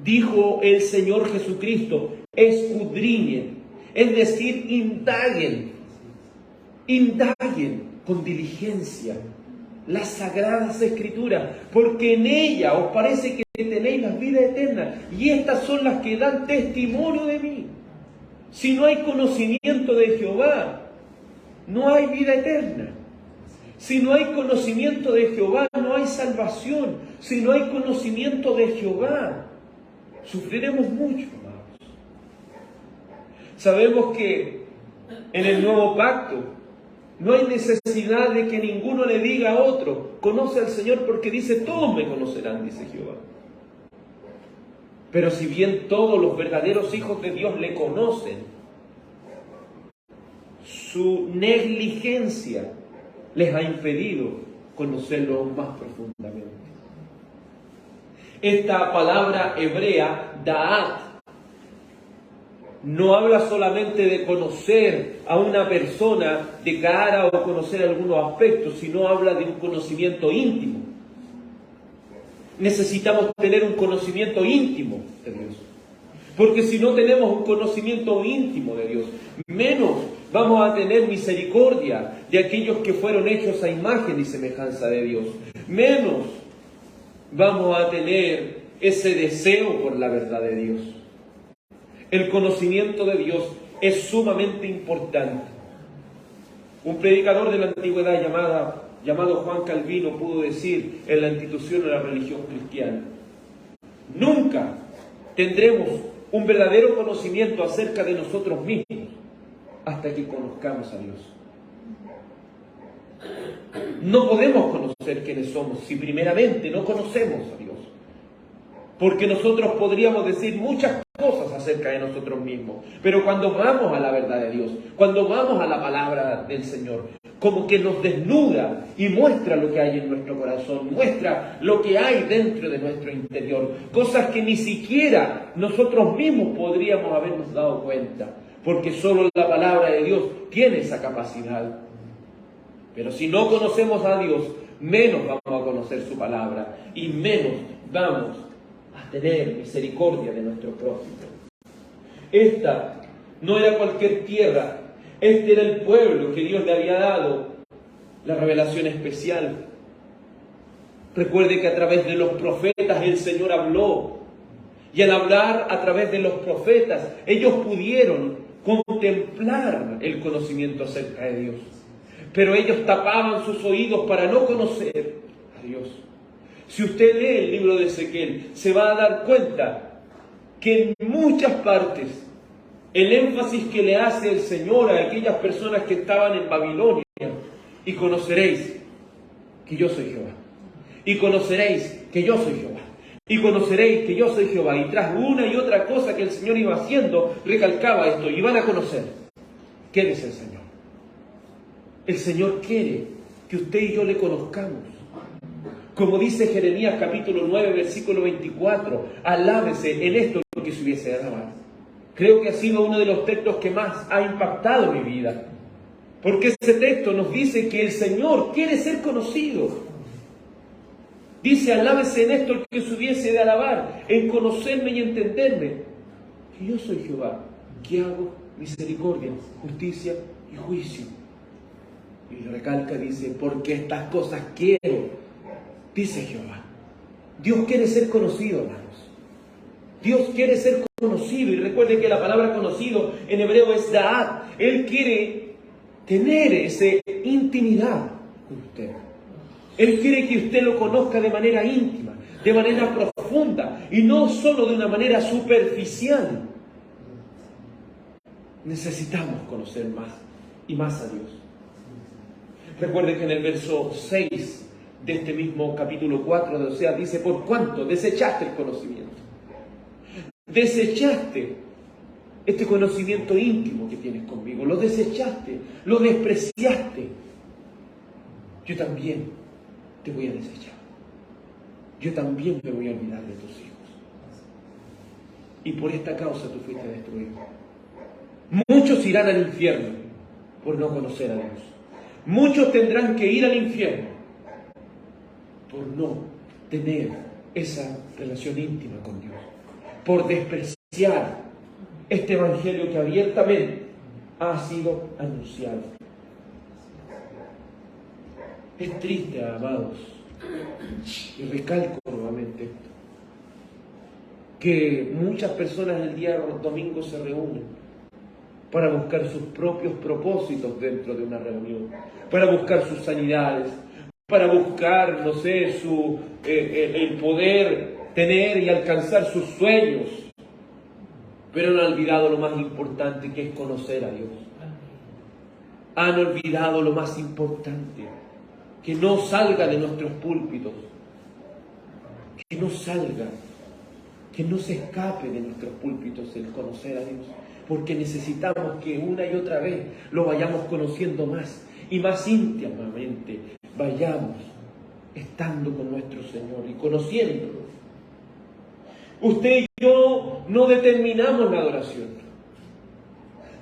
Dijo el Señor Jesucristo, escudriñen, es decir, indaguen con diligencia las sagradas Escrituras, porque en ellas os parece que tenéis la vida eterna, y estas son las que dan testimonio de mí. Si no hay conocimiento de Jehová, no hay vida eterna. Si no hay conocimiento de Jehová, no hay salvación. Si no hay conocimiento de Jehová, sufriremos mucho, amados. Sabemos que en el nuevo pacto no hay necesidad de que ninguno le diga a otro, conoce al Señor, porque dice, todos me conocerán, dice Jehová. Pero si bien todos los verdaderos hijos de Dios le conocen, su negligencia les ha impedido conocerlo aún más profundamente. Esta palabra hebrea, da'at, no habla solamente de conocer a una persona de cara o conocer algunos aspectos, sino habla de un conocimiento íntimo. Necesitamos tener un conocimiento íntimo de Dios. Porque si no tenemos un conocimiento íntimo de Dios, menos vamos a tener misericordia de aquellos que fueron hechos a imagen y semejanza de Dios. Menos vamos a tener ese deseo por la verdad de Dios. El conocimiento de Dios es sumamente importante. Un predicador de la antigüedad llamado Juan Calvino pudo decir en la institución de la religión cristiana: nunca tendremos un verdadero conocimiento acerca de nosotros mismos hasta que conozcamos a Dios. No podemos conocer quiénes somos si primeramente no conocemos a Dios. Porque nosotros podríamos decir muchas cosas acerca de nosotros mismos, pero cuando vamos a la verdad de Dios, cuando vamos a la palabra del Señor, como que nos desnuda y muestra lo que hay en nuestro corazón, muestra lo que hay dentro de nuestro interior, cosas que ni siquiera nosotros mismos podríamos habernos dado cuenta, porque solo la palabra de Dios tiene esa capacidad. Pero si no conocemos a Dios, menos vamos a conocer su palabra y menos vamos a tener misericordia de nuestro prójimo. Esta no era cualquier tierra. Este era el pueblo que Dios le había dado la revelación especial. Recuerde que a través de los profetas el Señor habló. Y al hablar a través de los profetas, ellos pudieron contemplar el conocimiento acerca de Dios. Pero ellos tapaban sus oídos para no conocer a Dios. Si usted lee el libro de Ezequiel, se va a dar cuenta que en muchas partes el énfasis que le hace el Señor a aquellas personas que estaban en Babilonia: y conoceréis que yo soy Jehová, y conoceréis que yo soy Jehová, y conoceréis que yo soy Jehová. Y tras una y otra cosa que el Señor iba haciendo, recalcaba esto: y van a conocer quién es el Señor. El Señor quiere que usted y yo le conozcamos. Como dice Jeremías capítulo 9, versículo 24, alábese en esto lo que se hubiese de alabar. Creo que ha sido uno de los textos que más ha impactado mi vida. Porque ese texto nos dice que el Señor quiere ser conocido. Dice, alábese en esto el que se hubiese de alabar, en conocerme y entenderme, que yo soy Jehová, que hago misericordia, justicia y juicio. Y recalca, dice, porque estas cosas quiero, dice Jehová. Dios quiere ser conocido, hermanos. Dios quiere ser conocido. Y recuerde que la palabra conocido en hebreo es da'at. Él quiere tener esa intimidad con usted. Él quiere que usted lo conozca de manera íntima, de manera profunda, y no solo de una manera superficial. necesitamos conocer más y más a Dios. Recuerde que en el verso 6 de este mismo capítulo 4 de Oseas dice: por cuanto desechaste el conocimiento, desechaste este conocimiento íntimo que tienes conmigo, lo desechaste, lo despreciaste, yo también te voy a desechar. Yo también me voy a olvidar de tus hijos. Y por esta causa tú fuiste destruido. Muchos irán al infierno por no conocer a Dios. Muchos tendrán que ir al infierno por no tener esa relación íntima con Dios, por despreciar este evangelio que abiertamente ha sido anunciado. Es triste, amados, y recalco nuevamente esto, que muchas personas el día domingo se reúnen para buscar sus propios propósitos dentro de una reunión, para buscar sus sanidades, para buscar, no sé, el poder tener y alcanzar sus sueños, pero han olvidado lo más importante, que es conocer a Dios. Han olvidado lo más importante, que no salga de nuestros púlpitos, que no salga, que no se escape de nuestros púlpitos el conocer a Dios, porque necesitamos que una y otra vez lo vayamos conociendo más y más íntimamente, vayamos estando con nuestro Señor y conociéndolo. Usted y yo no determinamos la adoración,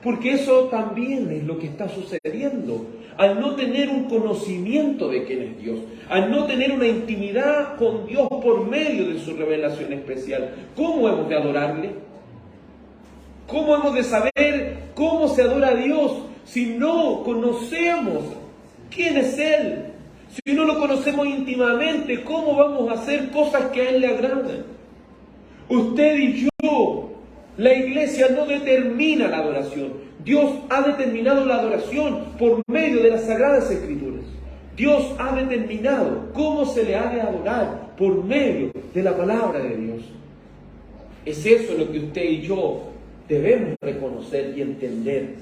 porque eso también es lo que está sucediendo. Al no tener un conocimiento de quién es Dios, al no tener una intimidad con Dios por medio de su revelación especial, ¿cómo hemos de adorarle? ¿Cómo hemos de saber cómo se adora a Dios si no conocemos quién es Él? Si no lo conocemos íntimamente, ¿cómo vamos a hacer cosas que a Él le agradan? Usted y yo, la iglesia no determina la adoración. Dios ha determinado la adoración por medio de las Sagradas Escrituras. Dios ha determinado cómo se le ha de adorar por medio de la palabra de Dios. Es eso lo que usted y yo debemos reconocer y entender.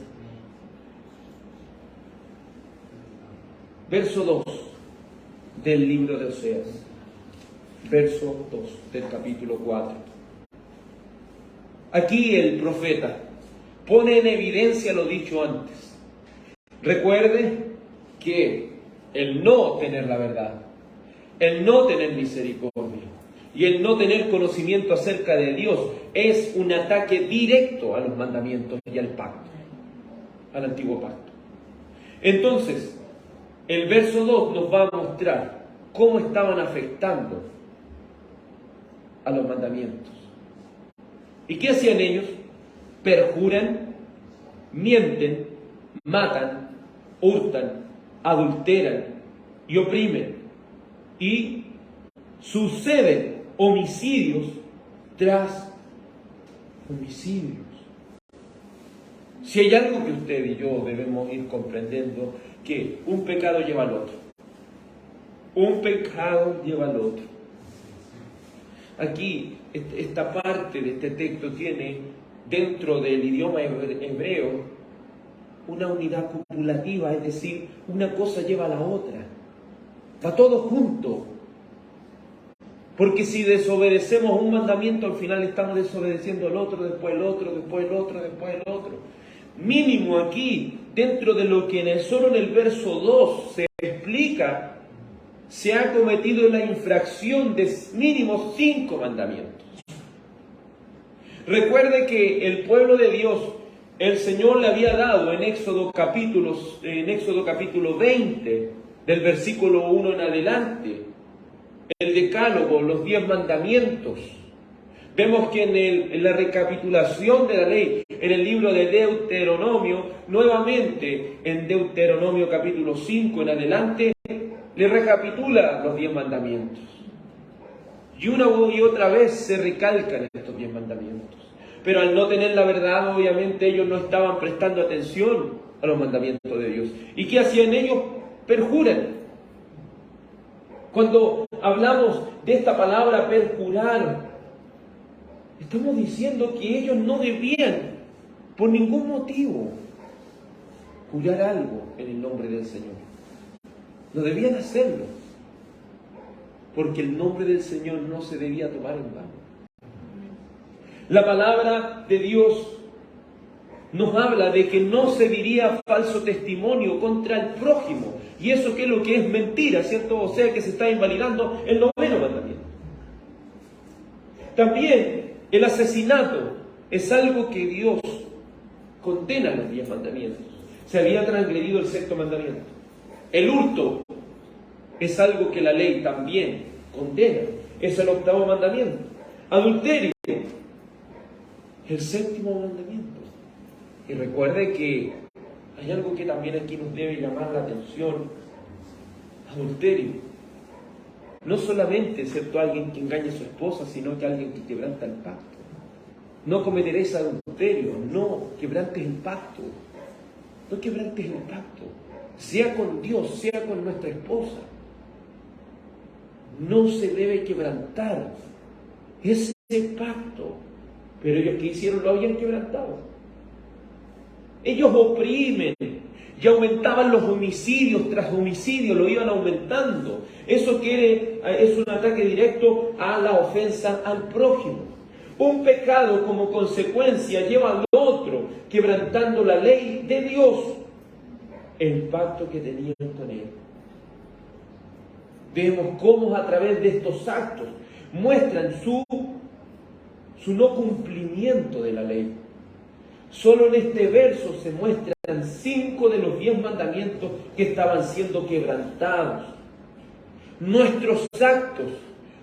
Verso 2 del libro de Oseas. Verso 2 del capítulo 4. Aquí el profeta pone en evidencia lo dicho antes. Recuerde que el no tener la verdad, el no tener misericordia y el no tener conocimiento acerca de Dios es un ataque directo a los mandamientos y al pacto, al antiguo pacto. Entonces, el verso 2 nos va a mostrar cómo estaban afectando a los mandamientos. ¿Y qué hacían ellos? Perjuran, mienten, matan, hurtan, adulteran y oprimen. Y suceden homicidios tras homicidios. Si hay algo que usted y yo debemos ir comprendiendo, que un pecado lleva al otro. Un pecado lleva al otro. Aquí, esta parte de este texto tiene, dentro del idioma hebreo, una unidad copulativa, es decir, una cosa lleva a la otra. Va todo junto. Porque si desobedecemos un mandamiento, al final estamos desobedeciendo el otro, después el otro, después el otro, después el otro. Mínimo aquí, dentro de lo que solo en el verso 2 se explica, se ha cometido la infracción de mínimo 5 mandamientos. Recuerde que el pueblo de Dios, el Señor le había dado en Éxodo capítulo 20, del versículo 1 en adelante, el decálogo, los 10 mandamientos. Vemos que en la recapitulación de la ley, en el libro de Deuteronomio, nuevamente en Deuteronomio capítulo 5 en adelante, le recapitula los 10 mandamientos. Y una y otra vez se recalcan estos 10 mandamientos. Pero al no tener la verdad, obviamente ellos no estaban prestando atención a los mandamientos de Dios. ¿Y qué hacían ellos? Perjuran. Cuando hablamos de esta palabra perjurar, estamos diciendo que ellos no debían por ningún motivo jurar algo en el nombre del Señor. No debían hacerlo, porque el nombre del Señor no se debía tomar en vano. La palabra de Dios nos habla de que no se diría falso testimonio contra el prójimo. Y eso que es lo que es mentira, ¿cierto? O sea que se está invalidando el noveno mandamiento. También el asesinato es algo que Dios condena en los 10 mandamientos. Se había transgredido el 6º mandamiento. El hurto es algo que la ley también condena. Es el 8º mandamiento. Adulterio, el 7º mandamiento. Y recuerde que hay algo que también aquí nos debe llamar la atención. Adulterio. No solamente, ¿cierto?, alguien que engaña a su esposa, sino que alguien que quebranta el pacto. No cometeréis adulterio, no quebrantes el pacto. No quebrantes el pacto. Sea con Dios, sea con nuestra esposa. No se debe quebrantar ese pacto. Pero ellos, ¿qué hicieron? Lo habían quebrantado. Ellos oprimen y aumentaban los homicidios tras homicidio, lo iban aumentando. Eso es un ataque directo a la ofensa al prójimo. Un pecado como consecuencia lleva al otro, quebrantando la ley de Dios, el pacto que tenían con Él. Vemos cómo a través de estos actos muestran su no cumplimiento de la ley. Solo en este verso se muestran 5 de los 10 mandamientos que estaban siendo quebrantados. Nuestros actos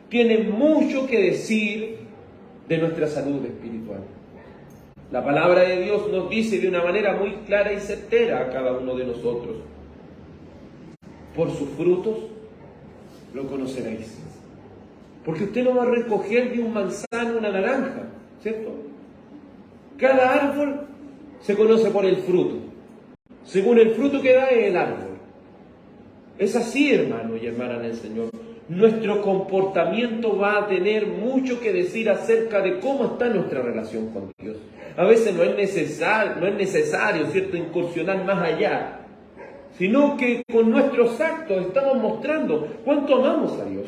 tienen mucho que decir de nuestra salud espiritual. La palabra de Dios nos dice de una manera muy clara y certera a cada uno de nosotros: por sus frutos lo conoceréis. Porque usted no va a recoger de un manzano una naranja, ¿cierto? Cada árbol se conoce por el fruto. Según el fruto que da es el árbol. Es así, hermano y hermana del Señor. Nuestro comportamiento va a tener mucho que decir acerca de cómo está nuestra relación con Dios. A veces no es necesario, ¿cierto?, incursionar más allá, sino que con nuestros actos estamos mostrando cuánto amamos a Dios,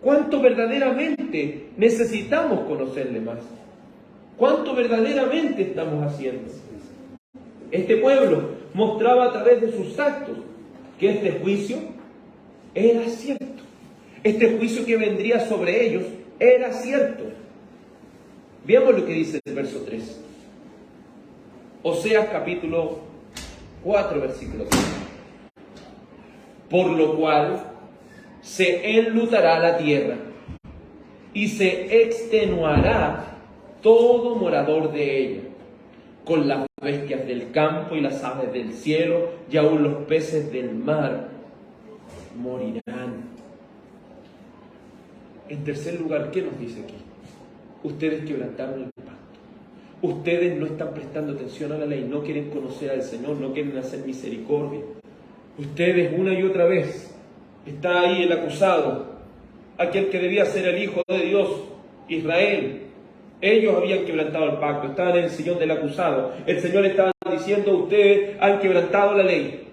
cuánto verdaderamente necesitamos conocerle más, cuánto verdaderamente estamos haciendo. Este pueblo mostraba a través de sus actos que este juicio era cierto. Este juicio que vendría sobre ellos era cierto. Veamos lo que dice el verso 3. Oseas capítulo 4, versículo 3. Por lo cual se enlutará la tierra y se extenuará todo morador de ella, con las bestias del campo y las aves del cielo, y aún los peces del mar morirán. En tercer lugar, ¿qué nos dice aquí? Ustedes quebrantaron el pacto. Ustedes no están prestando atención a la ley, no quieren conocer al Señor, no quieren hacer misericordia. Ustedes una y otra vez, está ahí el acusado, aquel que debía ser el Hijo de Dios, Israel. Ellos habían quebrantado el pacto, estaban en el sillón del acusado. El Señor estaba diciendo: ustedes han quebrantado la ley.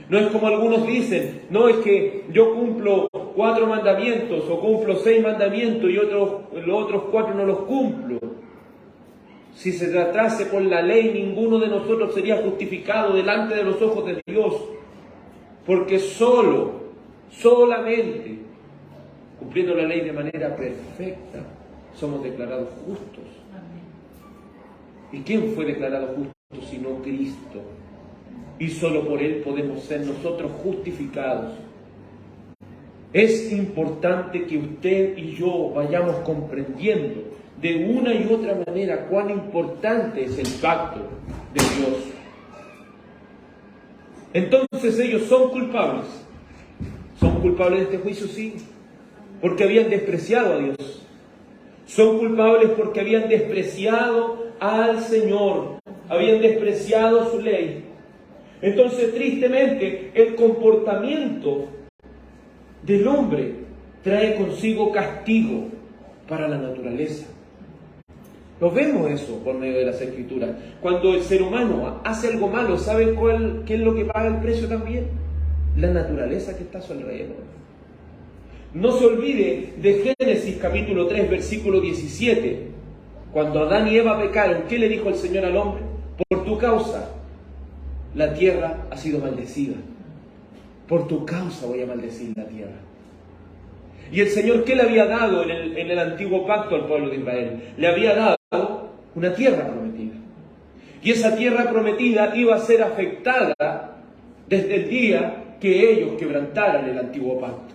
No es como algunos dicen: no, es que yo cumplo 4 mandamientos o cumplo 6 mandamientos y los otros 4 no los cumplo. Si se tratase por la ley, ninguno de nosotros sería justificado delante de los ojos de Dios, porque solamente cumpliendo la ley de manera perfecta somos declarados justos. ¿Y quién fue declarado justo sino Cristo? Y solo por Él podemos ser nosotros justificados. Es importante que usted y yo vayamos comprendiendo de una y otra manera cuán importante es el pacto de Dios. Entonces ellos son culpables. ¿Son culpables de este juicio? Sí, porque habían despreciado a Dios. Son culpables porque habían despreciado al Señor, habían despreciado su ley. Entonces, tristemente, el comportamiento del hombre trae consigo castigo para la naturaleza. Lo vemos eso por medio de las Escrituras. Cuando el ser humano hace algo malo, ¿sabe qué es lo que paga el precio también? La naturaleza que está a su alrededor. No se olvide de Génesis capítulo 3, versículo 17. Cuando Adán y Eva pecaron, ¿qué le dijo el Señor al hombre? Por tu causa, la tierra ha sido maldecida. Por tu causa voy a maldecir la tierra. Y el Señor, ¿qué le había dado en el antiguo pacto al pueblo de Israel? Le había dado una tierra prometida. Y esa tierra prometida iba a ser afectada desde el día que ellos quebrantaran el antiguo pacto.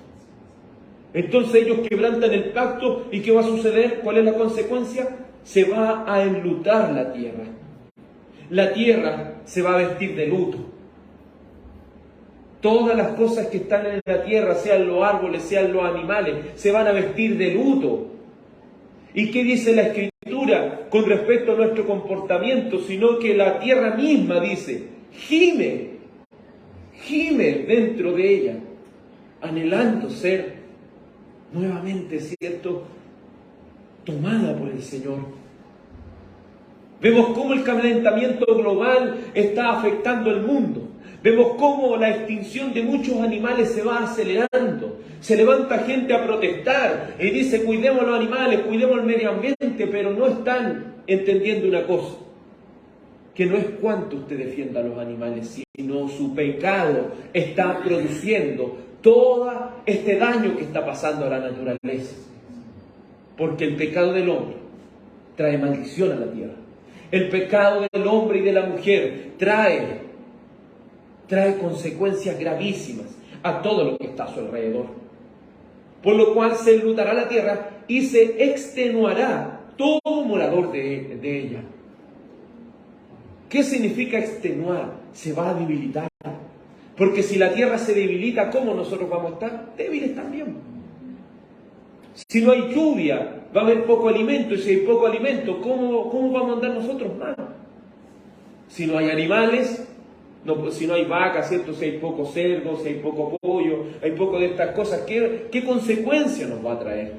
Entonces ellos quebrantan el pacto, ¿y qué va a suceder? ¿Cuál es la consecuencia? Se va a enlutar la tierra. La tierra se va a vestir de luto. Todas las cosas que están en la tierra, sean los árboles, sean los animales, se van a vestir de luto. ¿Y qué dice la Escritura con respecto a nuestro comportamiento? Sino que la tierra misma dice, gime dentro de ella, anhelando ser nuevamente, ¿cierto?, tomada por el Señor. Vemos cómo el calentamiento global está afectando el mundo. Vemos cómo la extinción de muchos animales se va acelerando. Se levanta gente a protestar y dice, cuidemos los animales, cuidemos el medio ambiente, pero no están entendiendo una cosa, que no es cuánto usted defienda a los animales, sino su pecado está produciendo todo este daño que está pasando a la naturaleza. Porque el pecado del hombre trae maldición a la tierra. El pecado del hombre y de la mujer trae consecuencias gravísimas a todo lo que está a su alrededor. Por lo cual se enlutará la tierra y se extenuará todo morador de ella. ¿Qué significa extenuar? Se va a debilitar. Porque si la tierra se debilita, ¿cómo nosotros vamos a estar? Débiles también. Si no hay lluvia, va a haber poco alimento. Y si hay poco alimento, ¿cómo vamos a andar nosotros mal? Si no hay animales, si no hay vacas, ¿cierto? Si hay poco cerdo, si hay poco pollo, hay poco de estas cosas, ¿qué consecuencia nos va a traer?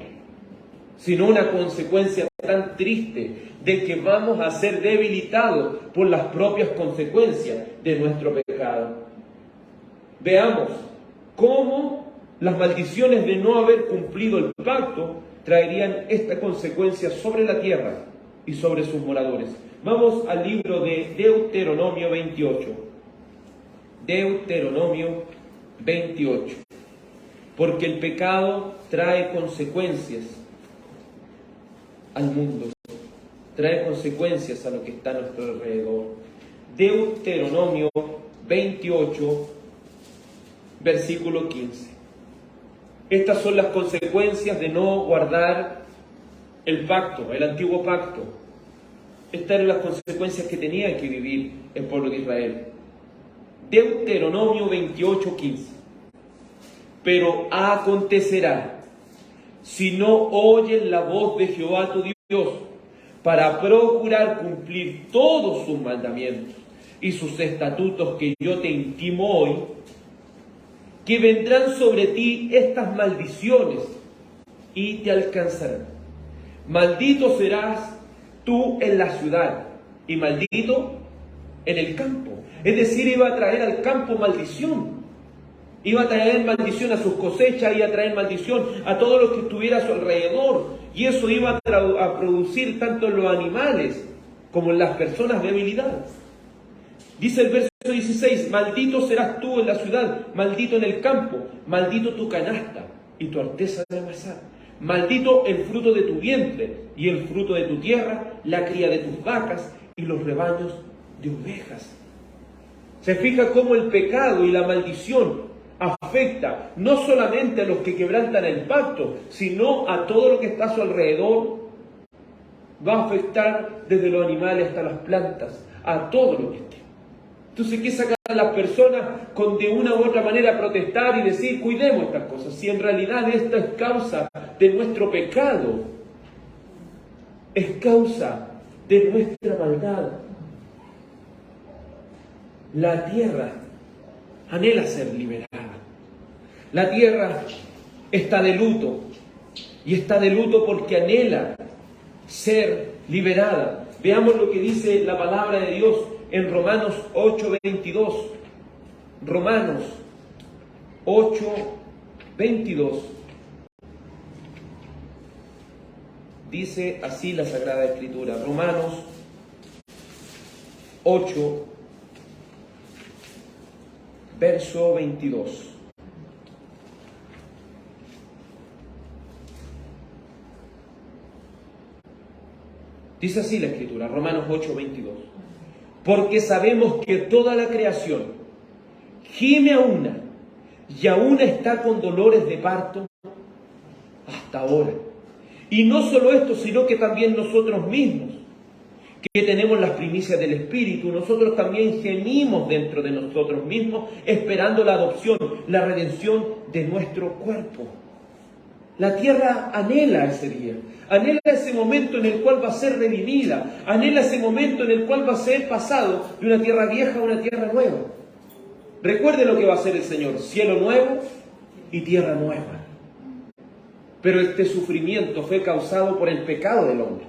Sino una consecuencia tan triste de que vamos a ser debilitados por las propias consecuencias de nuestro pecado. Veamos cómo las maldiciones de no haber cumplido el pacto traerían esta consecuencia sobre la tierra y sobre sus moradores. Vamos al libro de Deuteronomio 28. Deuteronomio 28. Porque el pecado trae consecuencias al mundo, trae consecuencias a lo que está a nuestro alrededor. Deuteronomio 28, versículo 15. Estas son las consecuencias de no guardar el pacto, el antiguo pacto. Estas eran las consecuencias que tenía que vivir el pueblo de Israel. Deuteronomio 28, 15. Pero acontecerá, si no oyen la voz de Jehová tu Dios, para procurar cumplir todos sus mandamientos y sus estatutos que yo te intimo hoy, que vendrán sobre ti estas maldiciones y te alcanzarán. Maldito serás tú en la ciudad y maldito en el campo. Es decir, iba a traer al campo maldición. Iba a traer maldición a sus cosechas, iba a traer maldición a todo lo que estuviera a su alrededor. Y eso iba a producir tanto en los animales como en las personas debilidades. Dice el verso 16, maldito serás tú en la ciudad, maldito en el campo, maldito tu canasta y tu arteza de amasar. Maldito el fruto de tu vientre y el fruto de tu tierra, la cría de tus vacas y los rebaños de ovejas. Se fija cómo el pecado y la maldición afecta no solamente a los que quebrantan el pacto, sino a todo lo que está a su alrededor. Va a afectar desde los animales hasta las plantas, a todo lo que esté. Entonces, ¿qué sacan a las personas con de una u otra manera protestar y decir, cuidemos estas cosas? Si en realidad esta es causa de nuestro pecado, es causa de nuestra maldad. La tierra anhela ser liberada. La tierra está de luto. Y está de luto porque anhela ser liberada. Veamos lo que dice la palabra de Dios en Romanos 8:22. Romanos 8:22. Dice así la Sagrada Escritura. Romanos 8, verso 22. Dice así la Escritura, Romanos 8:22. Porque sabemos que toda la creación gime a una y aún está con dolores de parto hasta ahora. Y no solo esto, sino que también nosotros mismos, que tenemos las primicias del Espíritu, nosotros también gemimos dentro de nosotros mismos, esperando la adopción, la redención de nuestro cuerpo. La tierra anhela ese día, anhela ese momento en el cual va a ser redimida, anhela ese momento en el cual va a ser pasado de una tierra vieja a una tierra nueva. Recuerde lo que va a hacer el Señor, cielo nuevo y tierra nueva. Pero este sufrimiento fue causado por el pecado del hombre,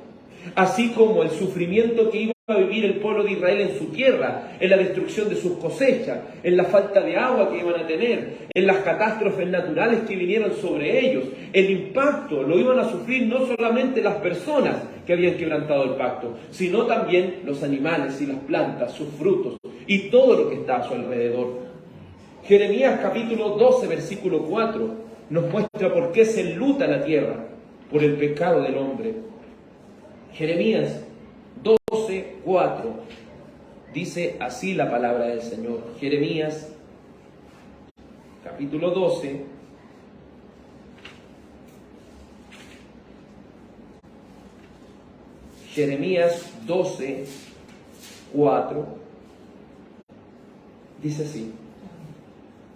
así como el sufrimiento que iba a vivir el pueblo de Israel en su tierra, en la destrucción de sus cosechas, en la falta de agua que iban a tener, en las catástrofes naturales que vinieron sobre ellos. El impacto lo iban a sufrir no solamente las personas que habían quebrantado el pacto, sino también los animales y las plantas, sus frutos y todo lo que está a su alrededor. Jeremías capítulo 12, versículo 4 nos muestra por qué se enluta la tierra por el pecado del hombre. Jeremías 12, 4 dice así la palabra del Señor. Jeremías capítulo 12, Jeremías 12, 4 dice así: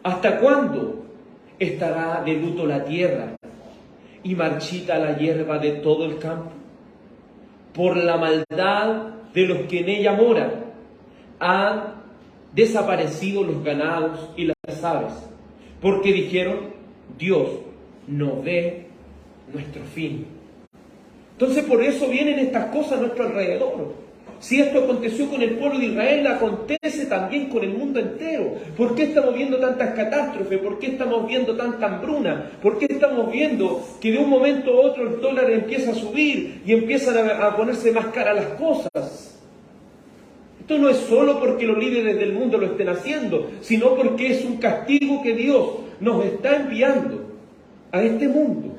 ¿hasta cuándo estará de luto la tierra y marchita la hierba de todo el campo? Por la maldad de los que en ella moran, han desaparecido los ganados y las aves, porque dijeron: Dios no ve nuestro fin. Entonces por eso vienen estas cosas a nuestro alrededor. Si esto aconteció con el pueblo de Israel, acontece también con el mundo entero. ¿Por qué estamos viendo tantas catástrofes? ¿Por qué estamos viendo tanta hambruna? ¿Por qué estamos viendo que de un momento a otro el dólar empieza a subir y empiezan a ponerse más caras las cosas? Esto no es solo porque los líderes del mundo lo estén haciendo, sino porque es un castigo que Dios nos está enviando a este mundo.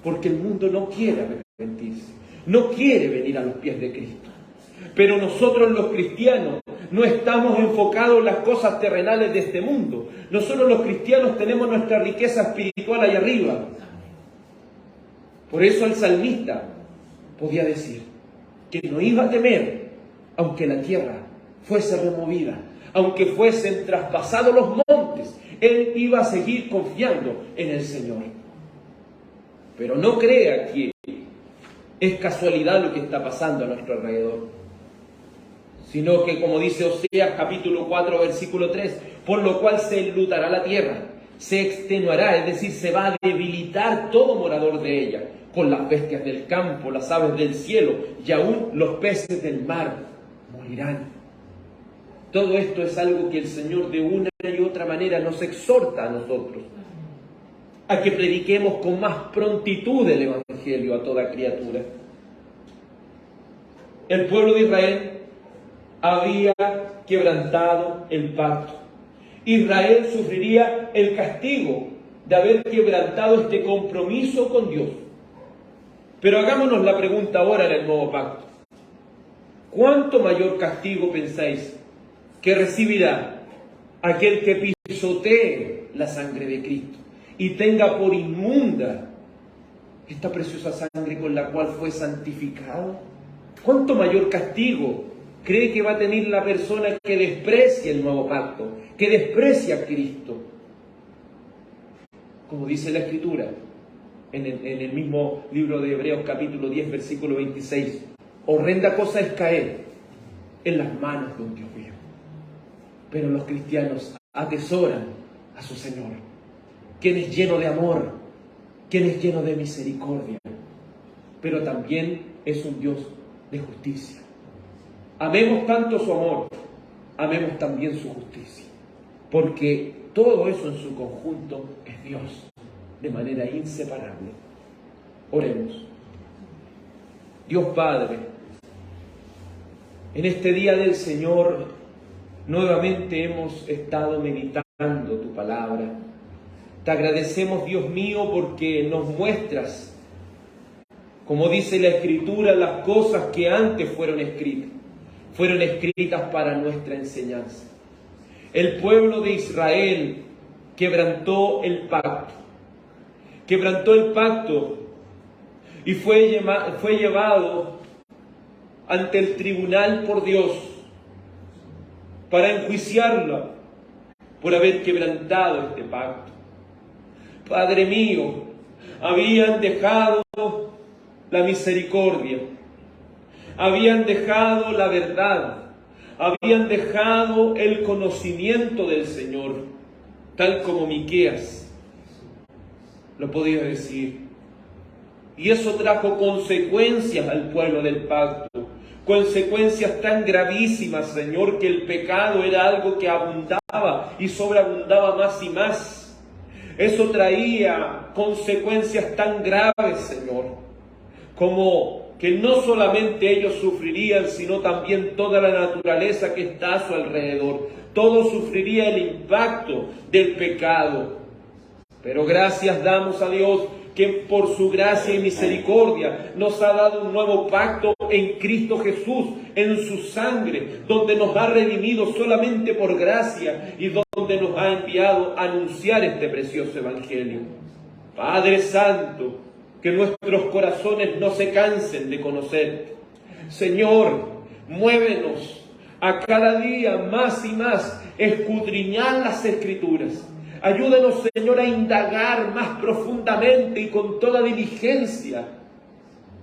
Porque el mundo no quiere arrepentirse, no quiere venir a los pies de Cristo. Pero nosotros los cristianos no estamos enfocados en las cosas terrenales de este mundo. Nosotros los cristianos tenemos nuestra riqueza espiritual allá arriba. Por eso el salmista podía decir que no iba a temer aunque la tierra fuese removida, aunque fuesen traspasados los montes. Él iba a seguir confiando en el Señor. Pero no crea que es casualidad lo que está pasando a nuestro alrededor, sino que, como dice Oseas capítulo 4 versículo 3, por lo cual se enlutará la tierra, se extenuará, es decir, se va a debilitar todo morador de ella, con las bestias del campo, las aves del cielo y aún los peces del mar morirán. Todo esto es algo que el Señor de una y otra manera nos exhorta a nosotros, a que prediquemos con más prontitud el Evangelio a toda criatura. El pueblo de Israel había quebrantado el pacto. Israel sufriría el castigo de haber quebrantado este compromiso con Dios. Pero hagámonos la pregunta ahora en el nuevo pacto. ¿Cuánto mayor castigo pensáis que recibirá aquel que pisotee la sangre de Cristo y tenga por inmunda esta preciosa sangre con la cual fue santificado? ¿Cuánto mayor castigo cree que va a tener la persona que desprecia el nuevo pacto, que desprecia a Cristo? Como dice la Escritura en el mismo libro de Hebreos capítulo 10 versículo 26, horrenda cosa es caer en las manos de un Dios vivo. Pero los cristianos atesoran a su Señor, quien es lleno de amor, quien es lleno de misericordia, pero también es un Dios de justicia. Amemos tanto su amor, amemos también su justicia, porque todo eso en su conjunto es Dios, de manera inseparable. Oremos. Dios Padre, en este día del Señor, nuevamente hemos estado meditando tu palabra. Te agradecemos, Dios mío, porque nos muestras, como dice la Escritura, las cosas que antes fueron escritas para nuestra enseñanza. El pueblo de Israel quebrantó el pacto y fue llevado ante el tribunal por Dios para enjuiciarlo por haber quebrantado este pacto. Padre mío, habían dejado la misericordia, habían dejado la verdad, habían dejado el conocimiento del Señor, tal como Miqueas lo podía decir. Y eso trajo consecuencias al pueblo del pacto, consecuencias tan gravísimas, Señor, que el pecado era algo que abundaba y sobreabundaba más y más. Eso traía consecuencias tan graves, Señor, como que no solamente ellos sufrirían, sino también toda la naturaleza que está a su alrededor. Todo sufriría el impacto del pecado. Pero gracias damos a Dios que por su gracia y misericordia nos ha dado un nuevo pacto en Cristo Jesús, en su sangre, donde nos ha redimido solamente por gracia y donde nos ha enviado a anunciar este precioso Evangelio. Padre Santo, que nuestros corazones no se cansen de conocerte. Señor, muévenos a cada día más y más, escudriñar las Escrituras. Ayúdanos, Señor, a indagar más profundamente y con toda diligencia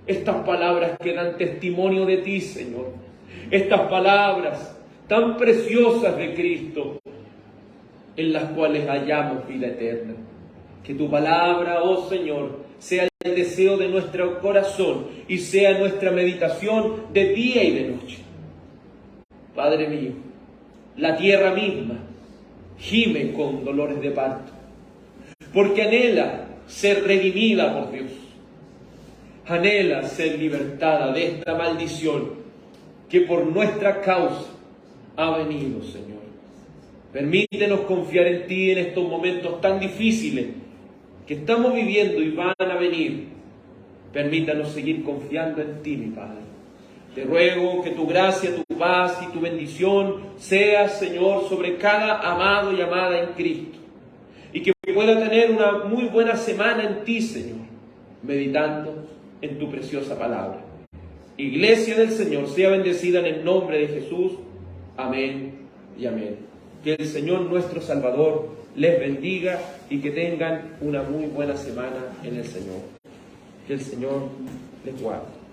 estas palabras que dan testimonio de ti, Señor. Estas palabras tan preciosas de Cristo, en las cuales hallamos vida eterna. Que tu palabra, oh Señor, sea el deseo de nuestro corazón y sea nuestra meditación de día y de noche. Padre mío, la tierra misma gime con dolores de parto, porque anhela ser redimida por Dios, anhela ser libertada de esta maldición que por nuestra causa ha venido, Señor. Permítenos confiar en ti en estos momentos tan difíciles que estamos viviendo y van a venir. Permítanos seguir confiando en ti, mi Padre. Te ruego que tu gracia, tu paz y tu bendición sea, Señor, sobre cada amado y amada en Cristo. Y que pueda tener una muy buena semana en ti, Señor, meditando en tu preciosa palabra. Iglesia del Señor, sea bendecida en el nombre de Jesús. Amén y amén. Que el Señor nuestro Salvador les bendiga y que tengan una muy buena semana en el Señor. Que el Señor les guarde.